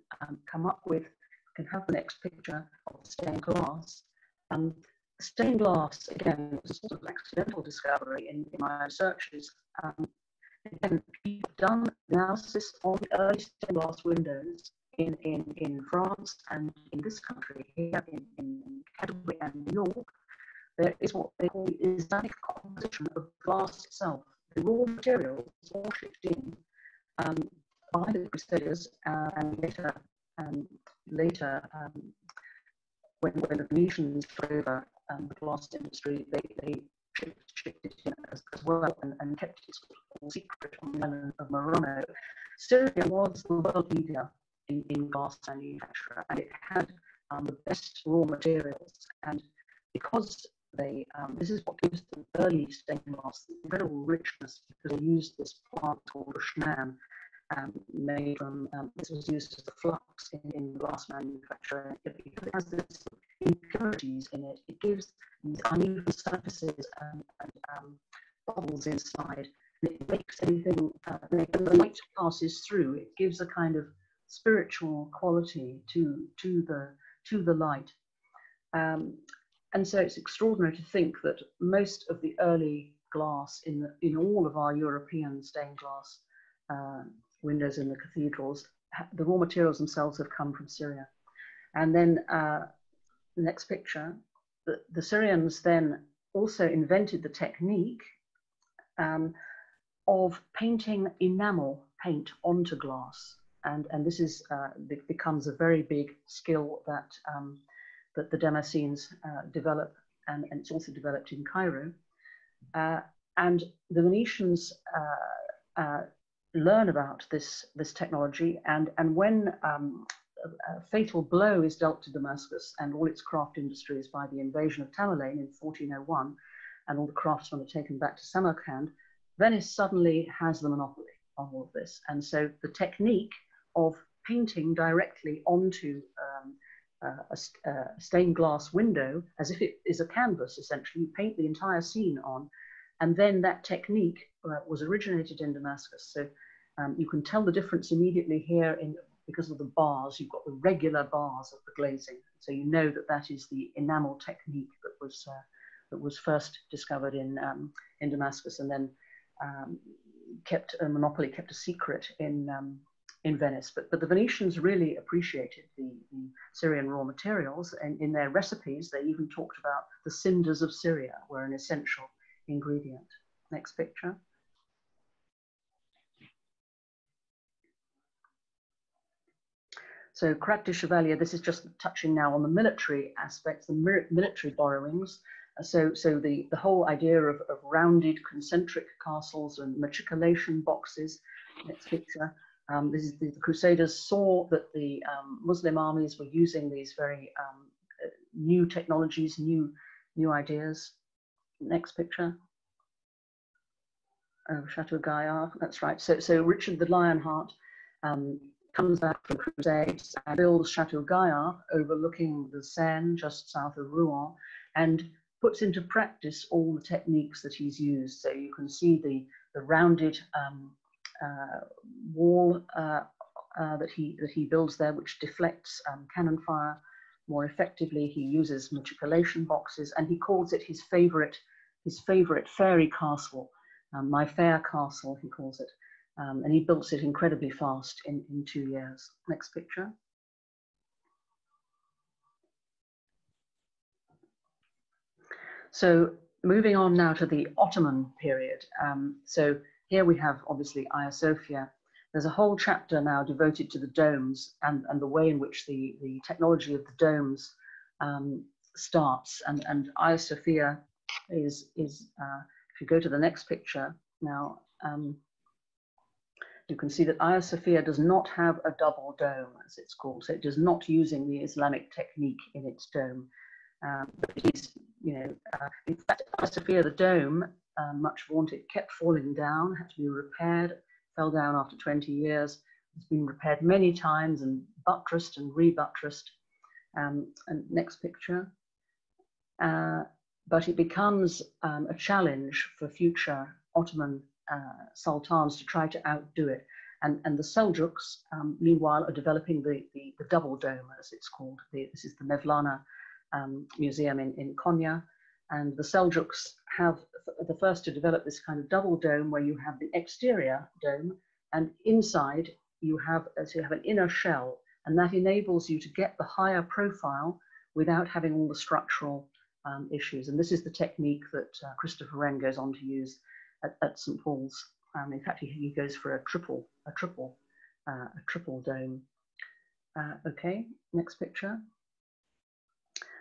come up with. You can have the next picture of stained glass. Stained glass, again, was a sort of accidental discovery in my researches. Again, people have done analysis on the early stained glass windows in France and in this country here in Caabu and New York. There is what they call the Islamic composition of glass itself. The raw materials all shipped in by the Crusaders and later when the Venetians took over the glass industry, they shipped it in as well and kept it all secret on the island of Murano. Syria was the world leader in glass manufacture, and it had the best raw materials. And because this is what gives the early stained glass incredible richness, because they used this plant called shnan, made from, this was used as the flux in glass manufacture. Because it has this impurities in it, it gives these uneven surfaces and bubbles inside. And it makes anything, when the light passes through, it gives a kind of spiritual quality to the light. And so it's extraordinary to think that most of the early glass in all of our European stained glass windows in the cathedrals, the raw materials themselves have come from Syria. And then the next picture, the Syrians then also invented the technique of painting enamel paint onto glass. And this is becomes a very big skill that that the Damascenes develop, and it's also developed in Cairo. And the Venetians learn about this technology, and when a fatal blow is dealt to Damascus and all its craft industries by the invasion of Tamerlane in 1401, and all the craftsmen are taken back to Samarkand, Venice suddenly has the monopoly on all of this. And so the technique of painting directly onto a stained glass window, as if it is a canvas, essentially, you paint the entire scene on, and then that technique was originated in Damascus. So you can tell the difference immediately here because of the bars. You've got the regular bars of the glazing, so you know that that is the enamel technique that was first discovered in Damascus, and then kept a secret in Venice. But the Venetians really appreciated the Syrian raw materials, and in their recipes they even talked about the cinders of Syria were an essential ingredient. Next picture. So Crac de Chevalier, this is just touching now on the military aspects, the military borrowings. So the whole idea of rounded concentric castles and matriculation boxes. Next picture. This is the Crusaders saw that the Muslim armies were using these very new technologies, new ideas. Next picture. Oh, Chateau Gaillard, that's right. So Richard the Lionheart comes back from Crusades and builds Chateau Gaillard overlooking the Seine just south of Rouen. And puts into practice all the techniques that he's used. So you can see the rounded wall that he builds there, which deflects cannon fire more effectively. He uses matriculation boxes, and he calls it his favorite fairy castle, my fair castle, he calls it. And he built it incredibly fast in 2 years. Next picture. So moving on now to the Ottoman period. So here we have obviously Hagia Sophia. There's a whole chapter now devoted to the domes and the way in which the technology of the domes starts. And Hagia Sophia is if you go to the next picture now, you can see that Hagia Sophia does not have a double dome, as it's called. So it is not using the Islamic technique in its dome. But it is, in fact, Hagia Sophia, the dome, much vaunted, kept falling down, had to be repaired, fell down after 20 years. It's been repaired many times and buttressed and rebuttressed. And next picture. But it becomes a challenge for future Ottoman sultans to try to outdo it. And the Seljuks, meanwhile, are developing the double dome, as it's called. This is the Mevlana Museum in Konya. And the Seljuks have the first to develop this kind of double dome, where you have the exterior dome, and inside you have an inner shell, and that enables you to get the higher profile without having all the structural issues. And this is the technique that Christopher Wren goes on to use at St. Paul's. In fact, he goes for a triple dome. Okay, next picture.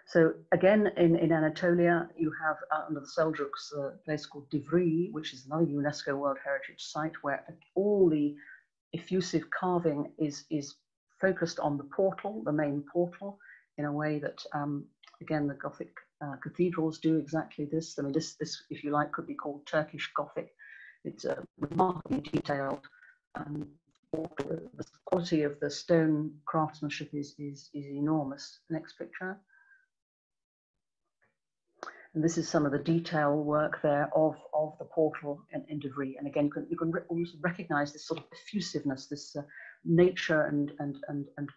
So again, in Anatolia, you have under the Seljuks a place called Divri, which is another UNESCO World Heritage Site, where all the effusive carving is focused on the portal, the main portal, in a way that, again, the Gothic cathedrals do exactly this. I mean, this, if you like, could be called Turkish Gothic. It's a remarkably detailed portal. The quality of the stone craftsmanship is enormous. Next picture. And this is some of the detail work there of the portal in Divri. And again, you can almost recognize this sort of effusiveness, this nature and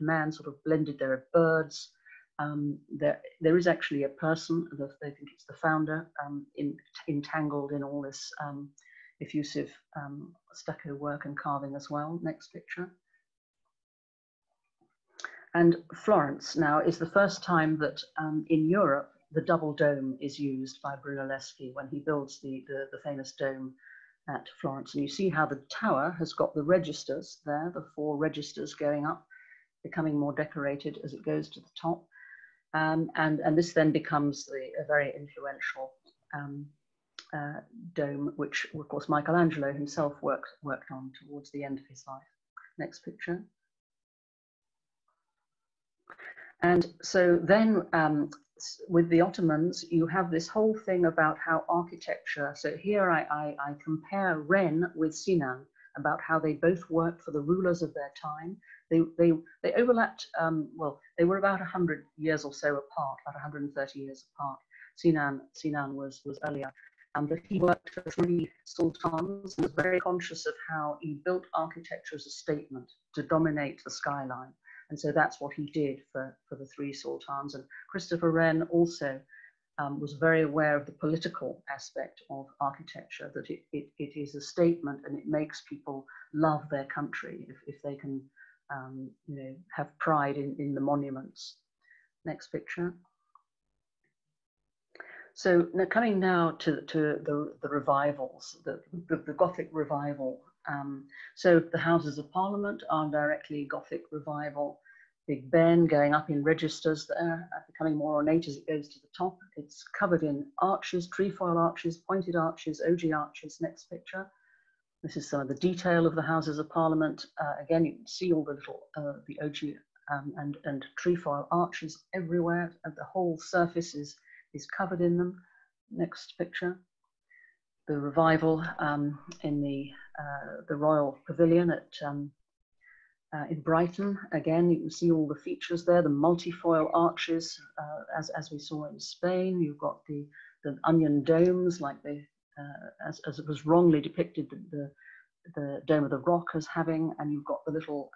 man sort of blended. There are birds. There is actually a person, they think it's the founder, entangled in all this effusive stucco work and carving as well. Next picture. And Florence now is the first time that in Europe the double dome is used by Brunelleschi when he builds the famous dome at Florence. And you see how the tower has got the registers there, the 4 registers going up, becoming more decorated as it goes to the top. And this then becomes a very influential dome, which of course Michelangelo himself worked on towards the end of his life. Next picture. And so then with the Ottomans, you have this whole thing about how architecture, so here I compare Wren with Sinan, about how they both worked for the rulers of their time. They overlapped, well, they were about 100 years or so apart, about 130 years apart. Sinan was earlier. But he worked for 3 sultans and was very conscious of how he built architecture as a statement to dominate the skyline. And so that's what he did for the 3 sultans. And Christopher Wren also was very aware of the political aspect of architecture, that it is a statement and it makes people love their country if they can have pride in the monuments. Next picture. So now coming now to the revivals, the Gothic revival. So the Houses of Parliament are directly Gothic revival. Big Ben going up in registers there, becoming more ornate as it goes to the top. It's covered in arches, trefoil arches, pointed arches, ogee arches. Next picture. This is some of the detail of the Houses of Parliament. Again, you can see all the little the ogee and trefoil arches everywhere, and the whole surface is covered in them. Next picture. The revival in the Royal Pavilion at in Brighton. Again, you can see all the features there, the multifoil arches, as we saw in Spain. You've got the the onion domes, like as it was wrongly depicted, the Dome of the Rock as having, and you've got the little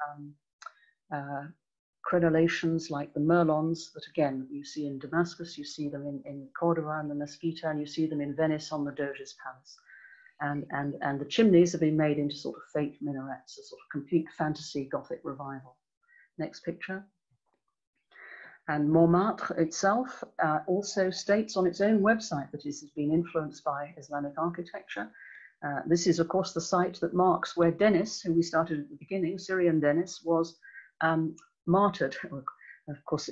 crenellations like the merlons that again you see in Damascus, you see them in Cordova and the Mesquita, and you see them in Venice on the Doge's Palace. And the chimneys have been made into sort of fake minarets, a sort of complete fantasy Gothic revival. Next picture. And Montmartre itself also states on its own website that it has been influenced by Islamic architecture. This is, of course, the site that marks where Denis, who we started at the beginning, Syrian Denis, was martyred. Of course,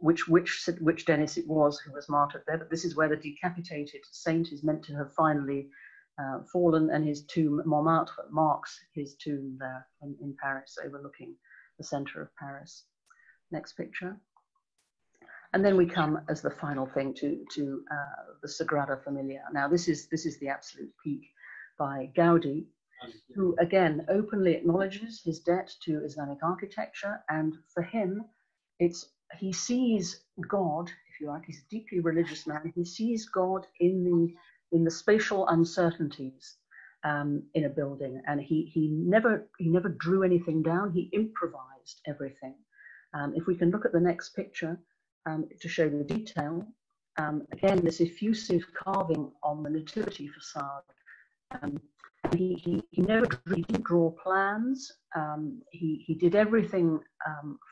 which Denis it was who was martyred there, but this is where the decapitated saint is meant to have finally fallen, and his tomb, Montmartre, marks his tomb there in Paris, overlooking the center of Paris. Next picture. And then we come as the final thing to the Sagrada Familia. Now this is the absolute peak by Gaudi, who again openly acknowledges his debt to Islamic architecture, and for him, he sees God, if you like. He's a deeply religious man. He sees God in the spatial uncertainties in a building, and he never drew anything down. He improvised everything. If we can look at the next picture to show the detail, again this effusive carving on the Nativity facade. He never didn't draw plans. He did everything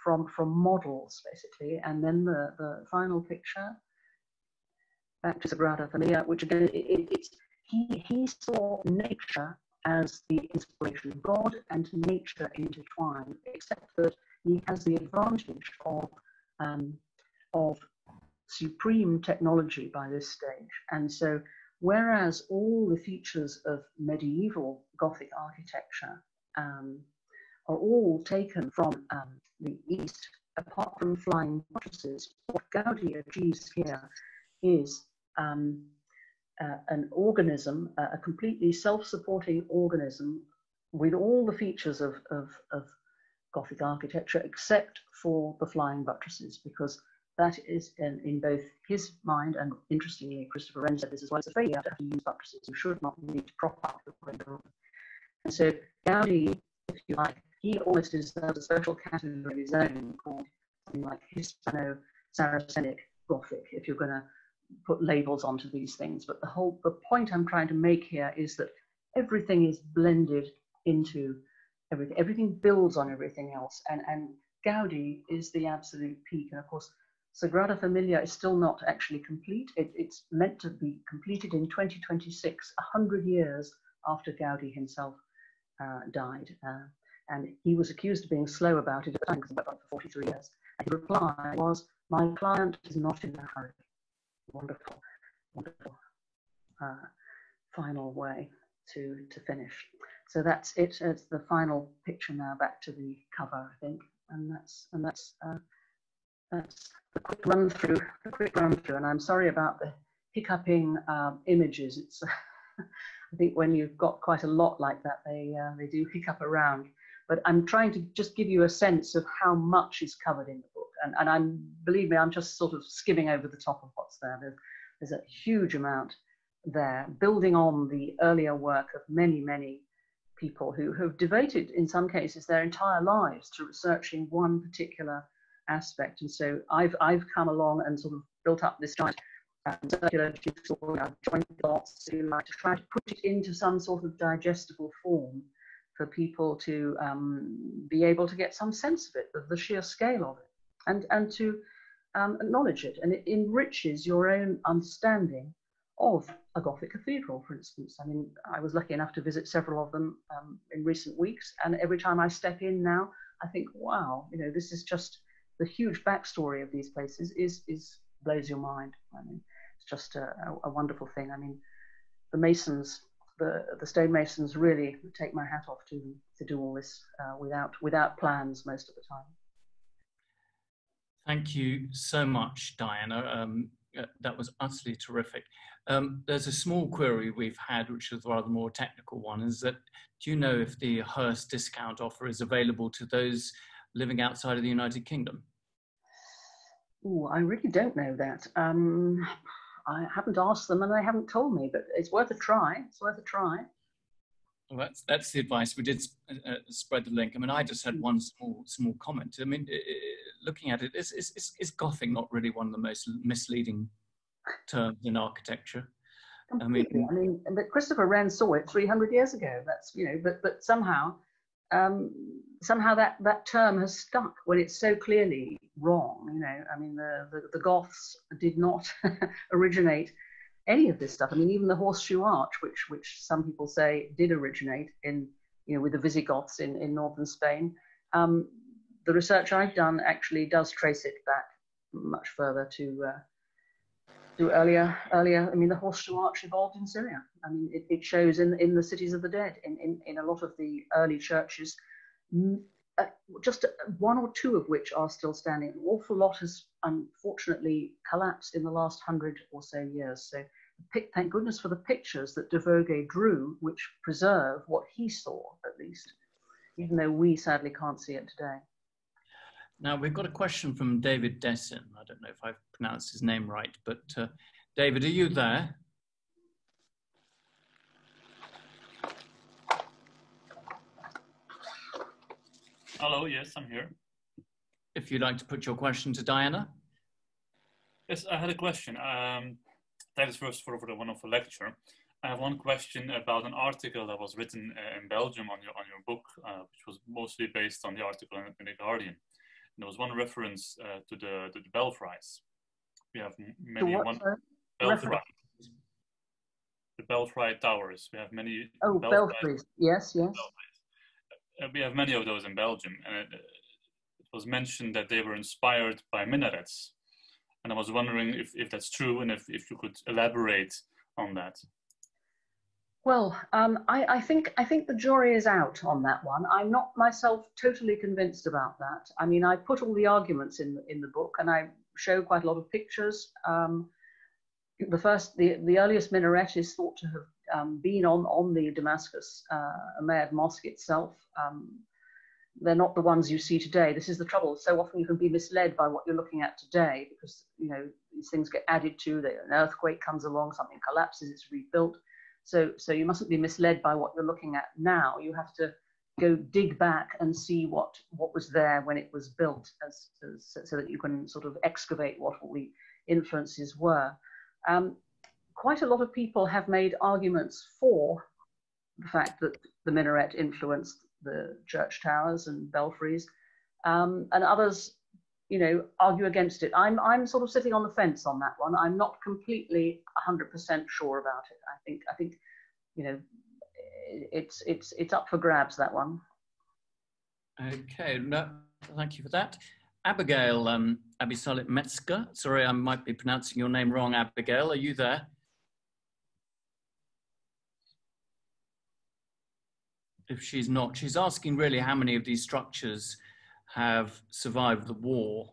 from models basically, and then the final picture. Back to Sagrada Familia, which again, he saw nature as the inspiration, God and nature intertwined, except that he has the advantage of supreme technology by this stage. And so, whereas all the features of medieval Gothic architecture are all taken from the East, apart from flying buttresses, what Gaudi achieves here is an organism, a completely self-supporting organism with all the features of Gothic architecture, except for the flying buttresses, because that is in both his mind, and interestingly, Christopher Wren said this as well, it's a failure to have to use buttresses. You should not need to prop up the building. And so Gaudi, if you like, he almost deserves a special category of his own called something like Hispano-Saracenic Gothic, if you're going to put labels onto these things. But the point I'm trying to make here is that everything is blended into everything. Everything builds on everything else, and Gaudi is the absolute peak. And of course, Sagrada Familia is still not actually complete. It's meant to be completed in 2026, 100 years after Gaudi himself died. And he was accused of being slow about it at the time, because it went on for 43 years. And his reply was, "My client is not in a hurry." Wonderful, wonderful final way to finish. So that's it. It's the final picture now. Back to the cover, I think, and that's the quick run through. And I'm sorry about the hiccuping images. It's I think when you've got quite a lot like that, they do hiccup around. But I'm trying to just give you a sense of how much is covered in the book. And believe me, I'm just sort of skimming over the top of what's there. There's a huge amount there, building on the earlier work of many, many people who have devoted, in some cases, their entire lives to researching one particular aspect. And so I've come along and sort of built up this giant circular jigsaw, joint dots, to try to put it into some sort of digestible form for people to be able to get some sense of it, of the sheer scale of it. And to acknowledge it, and it enriches your own understanding of a Gothic cathedral, for instance. I mean, I was lucky enough to visit several of them in recent weeks, and every time I step in now, I think, wow, this is just the huge backstory of these places is blows your mind. I mean, it's just a wonderful thing. I mean, the masons, the stonemasons, really take my hat off to them to do all this without plans most of the time. Thank you so much, Diana. That was utterly terrific. There's a small query we've had, which is a rather more technical one, is that, do you know if the Hearst discount offer is available to those living outside of the United Kingdom? Oh, I really don't know that. I haven't asked them and they haven't told me, but it's worth a try. It's worth a try. Well, that's the advice. We did spread the link. I mean, I just had one small comment. I mean, looking at it, is Gothic not really one of the most misleading terms in architecture? Completely. I mean, but Christopher Wren saw it 300 years ago. That's, you know, but somehow that term has stuck when it's so clearly wrong. You know, I mean, the Goths did not originate any of this stuff. I mean, even the horseshoe arch, which some people say did originate in, you know, with the Visigoths in northern Spain. The research I've done actually does trace it back much further to earlier. I mean, the horseshoe arch evolved in Syria. I mean, it shows in the cities of the dead, in a lot of the early churches, just one or two of which are still standing. An awful lot has unfortunately collapsed in the last 100 or so years. So thank goodness for the pictures that de Vogue drew, which preserve what he saw, at least, even though we sadly can't see it today. Now, we've got a question from David Dessin. I don't know if I've pronounced his name right, but David, are you there? Hello, yes, I'm here. If you'd like to put your question to Diana. Yes, I had a question. Thanks first for the wonderful lecture. I have one question about an article that was written in Belgium on your book, which was mostly based on the article in The Guardian. And there was one reference to the belfries. We have many belfries. The belfry towers. We have many. Oh, belfries. Yes, yes. Belfries. We have many of those in Belgium, and it was mentioned that they were inspired by minarets. And I was wondering if that's true, and if you could elaborate on that. Well, I think the jury is out on that one. I'm not myself totally convinced about that. I mean, I put all the arguments in the book, and I show quite a lot of pictures. The earliest minaret is thought to have been on the Damascus Mosque itself. They're not the ones you see today. This is the trouble. So often you can be misled by what you're looking at today, because, you know, these things get added to. An earthquake comes along, something collapses, it's rebuilt. So you mustn't be misled by what you're looking at now. You have to go dig back and see what was there when it was built, so that you can sort of excavate what all the influences were. Quite a lot of people have made arguments for the fact that the minaret influenced the church towers and belfries, and others, you know, argue against it. I'm sort of sitting on the fence on that one. I'm not completely 100% sure about it. I think, you know, it's up for grabs, that one. Okay, no, thank you for that. Abigail Abisalit Metzger. Sorry, I might be pronouncing your name wrong, Abigail. Are you there? If she's not, she's asking really how many of these structures have survived the war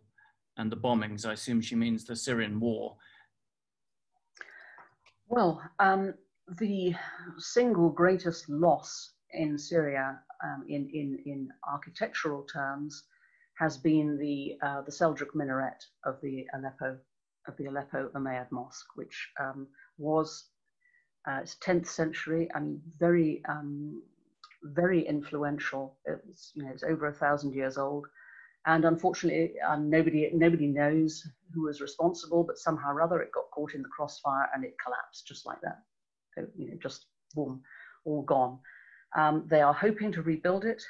and the bombings. I assume she means the Syrian war. Well, the single greatest loss in Syria in architectural terms has been the Seljuk minaret of the Aleppo Umayyad Mosque, which was it's 10th century. I mean, very influential. It's, you know, it's over 1,000 years old, and unfortunately, nobody knows who was responsible. But somehow or other, it got caught in the crossfire and it collapsed just like that. So, you know, just boom, all gone. They are hoping to rebuild it,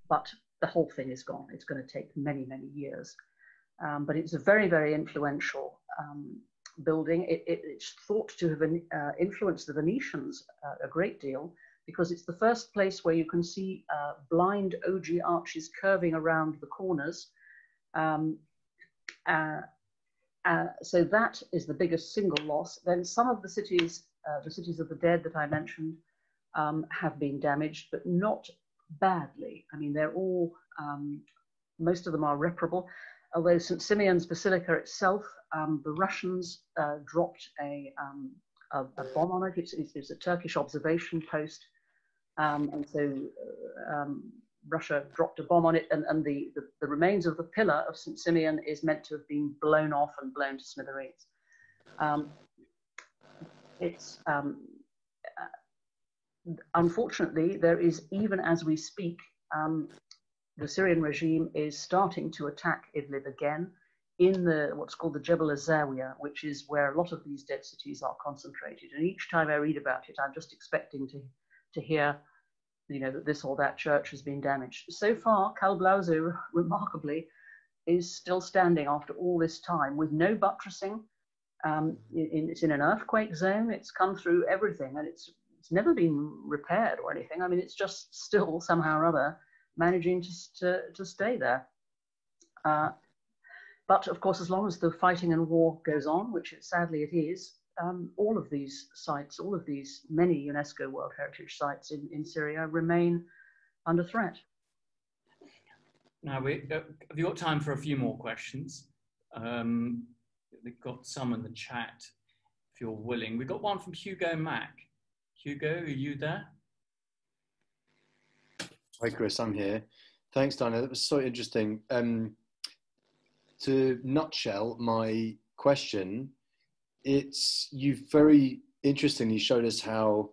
but the whole thing is gone. It's going to take many years. But it's a very influential building. It's thought to have influenced the Venetians a great deal, because it's the first place where you can see blind ogee arches curving around the corners. So that is the biggest single loss. Then some of the cities of the dead that I mentioned have been damaged, but not badly. I mean, they're all, most of them are reparable. Although St. Simeon's Basilica itself, the Russians dropped a bomb on it. It's a Turkish observation post. And so Russia dropped a bomb on it, and the remains of the pillar of St. Simeon is meant to have been blown off and blown to smithereens. Um, it's unfortunately, there is, even as we speak, the Syrian regime is starting to attack Idlib again in what's called the Jebel Azawiya, which is where a lot of these dead cities are concentrated. And each time I read about it, I'm just expecting to hear, you know, that this or that church has been damaged. So far, Kalblauze, remarkably, is still standing after all this time with no buttressing. It's in an earthquake zone. It's come through everything, and it's never been repaired or anything. I mean, it's just still somehow or other managing to stay there. But of course, as long as the fighting and war goes on, which sadly it is, all of these sites, all of these many UNESCO World Heritage sites in Syria remain under threat. Now, have you got time for a few more questions? We've got some in the chat, if you're willing. We've got one from Hugo Mack. Hugo, are you there? Hi, Chris, I'm here. Thanks, Diana. That was so interesting. To nutshell my question, you very interestingly showed us how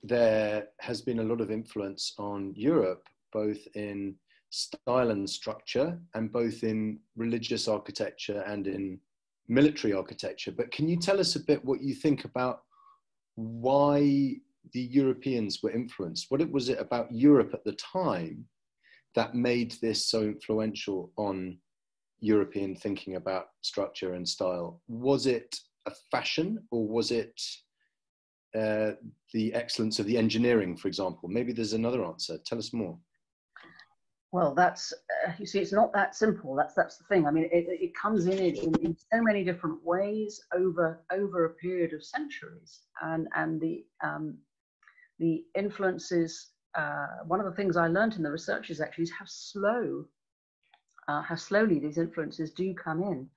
there has been a lot of influence on Europe, both in style and structure, and both in religious architecture and in military architecture. But can you tell us a bit what you think about why the Europeans were influenced? What was it about Europe at the time that made this so influential on European thinking about structure and style? Was it a fashion, or was it the excellence of the engineering, for example? Maybe there's another answer. Tell us more. Well, that's, you see, it's not that simple. That's the thing. I mean, it comes in so many different ways over a period of centuries, and the influences. One of the things I learned in the research is actually how slowly these influences do come in,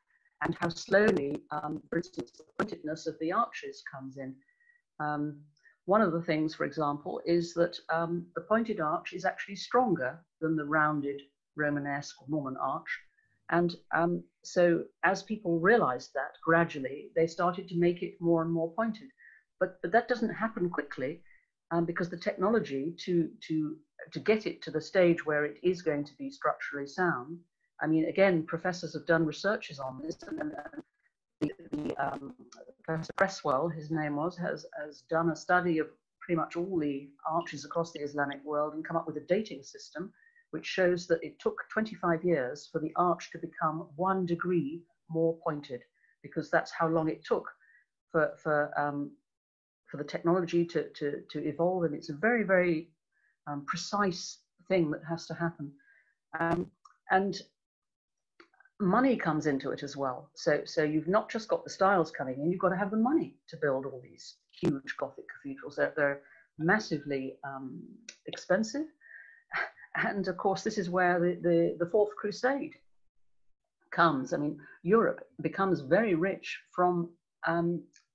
and how slowly, for instance, the pointedness of the arches comes in. One of the things, for example, is that the pointed arch is actually stronger than the rounded Romanesque or Norman arch. And so as people realized that, gradually, they started to make it more and more pointed. But that doesn't happen quickly, because the technology to get it to the stage where it is going to be structurally sound. I mean, again, professors have done researches on this, and Professor Cresswell, his name was, has done a study of pretty much all the arches across the Islamic world and come up with a dating system, which shows that it took 25 years for the arch to become 1 degree more pointed, because that's how long it took for the technology to evolve. And it's a very, very precise thing that has to happen. And money comes into it as well. So you've not just got the styles coming in, you've got to have the money to build all these huge Gothic cathedrals. They're massively expensive. And of course, this is where the Fourth Crusade comes. I mean, Europe becomes very rich from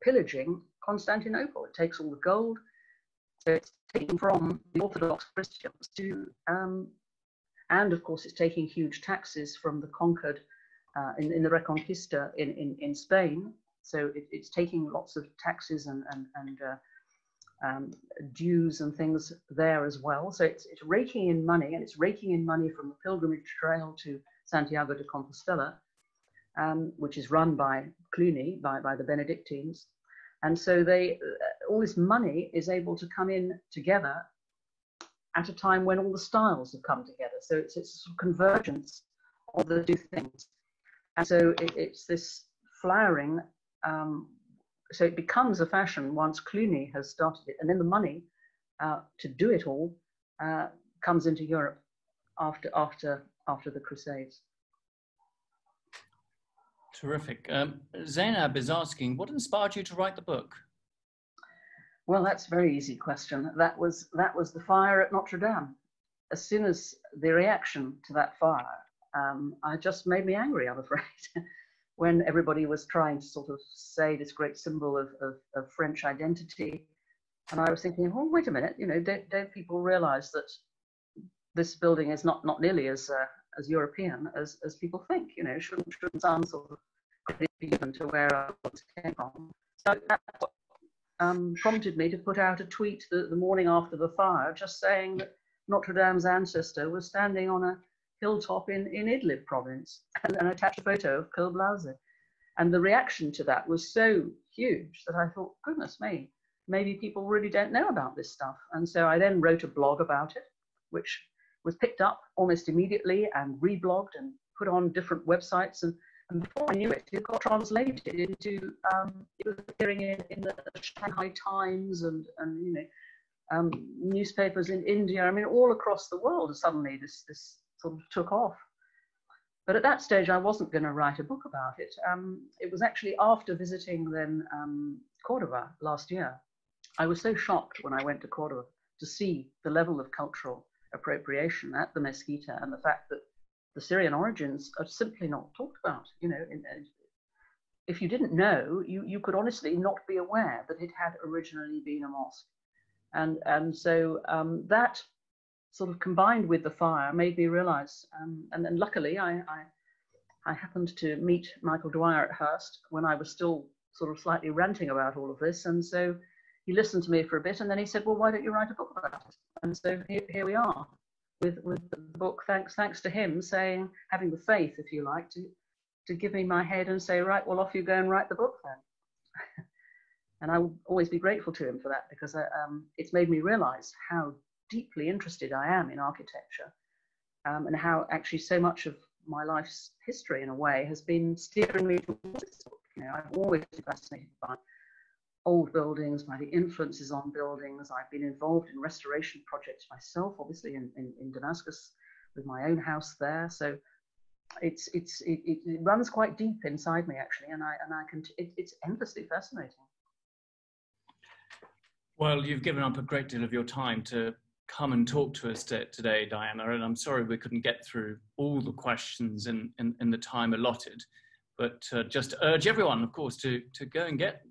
pillaging Constantinople. It takes all the gold. So it's taken from the Orthodox Christians to, and of course, it's taking huge taxes from the conquered in the Reconquista in Spain. So it's taking lots of taxes and dues and things there as well. So it's raking in money, and it's raking in money from the pilgrimage trail to Santiago de Compostela, which is run by Cluny, by the Benedictines. And so all this money is able to come in together at a time when all the styles have come together. So it's a sort of convergence of the two things. And so it's this flowering, so it becomes a fashion once Cluny has started it. And then the money to do it all comes into Europe after the Crusades. Terrific. Zainab is asking, what inspired you to write the book? Well, that's a very easy question. That was the fire at Notre Dame. As soon as the reaction to that fire, it just made me angry, I'm afraid. When everybody was trying to sort of say this great symbol of French identity, and I was thinking, oh, wait a minute, you know, don't people realize that this building is not nearly as European as people think? You know, shouldn't some sort of given to where I came from. So that's what prompted me to put out a tweet the morning after the fire, just saying that Notre Dame's ancestor was standing on a hilltop in Idlib province, and attached a photo of Col Blauze. And the reaction to that was so huge that I thought, goodness me, maybe people really don't know about this stuff. And so I then wrote a blog about it, which was picked up almost immediately and reblogged and put on different websites. And before I knew it, it got translated into, it was appearing in the Shanghai Times and you know, newspapers in India. I mean, all across the world, suddenly this sort of took off. But at that stage, I wasn't going to write a book about it. It was actually after visiting then Cordoba last year. I was so shocked when I went to Cordoba to see the level of cultural appropriation at the Mesquita, and the fact that the Syrian origins are simply not talked about. You know, if you didn't know, you could honestly not be aware that it had originally been a mosque. And so that sort of combined with the fire made me realize, and then luckily I happened to meet Michael Dwyer at Hurst when I was still sort of slightly ranting about all of this. And so he listened to me for a bit, and then he said, well, why don't you write a book about it? And so here we are with the book, thanks to him saying, having the faith, if you like, to give me my head and say, right, well, off you go and write the book then. And I will always be grateful to him for that, because it's made me realize how deeply interested I am in architecture, and how actually so much of my life's history in a way has been steering me towards this book. You know, I've always been fascinated by old buildings, by the influences on buildings. I've been involved in restoration projects myself, obviously in Damascus with my own house there. So it runs quite deep inside me actually, and it's endlessly fascinating. Well, you've given up a great deal of your time to come and talk to us today, Diana, and I'm sorry we couldn't get through all the questions in the time allotted, but just urge everyone, of course, to go and get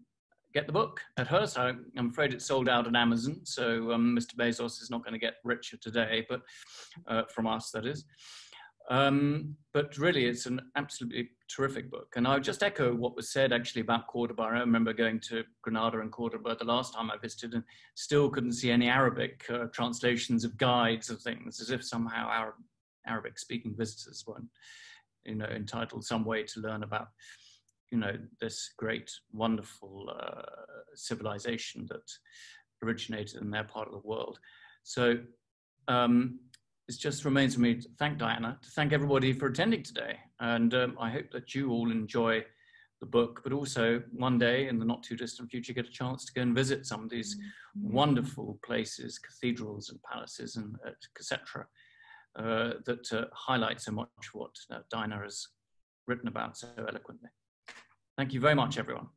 the book at Hurst. I'm afraid it's sold out on Amazon, so Mr. Bezos is not going to get richer today, but from us, that is. But really, it's an absolutely terrific book. And I'll just echo what was said actually about Cordoba. I remember going to Granada and Cordoba the last time I visited and still couldn't see any Arabic translations of guides of things, as if somehow Arabic-speaking visitors weren't, you know, entitled some way to learn about, you know, this great, wonderful civilization that originated in their part of the world. So it just remains for me to thank Diana, to thank everybody for attending today. And I hope that you all enjoy the book, but also one day in the not too distant future, get a chance to go and visit some of these wonderful places, cathedrals and palaces and etc. That highlight so much what Diana has written about so eloquently. Thank you very much, everyone.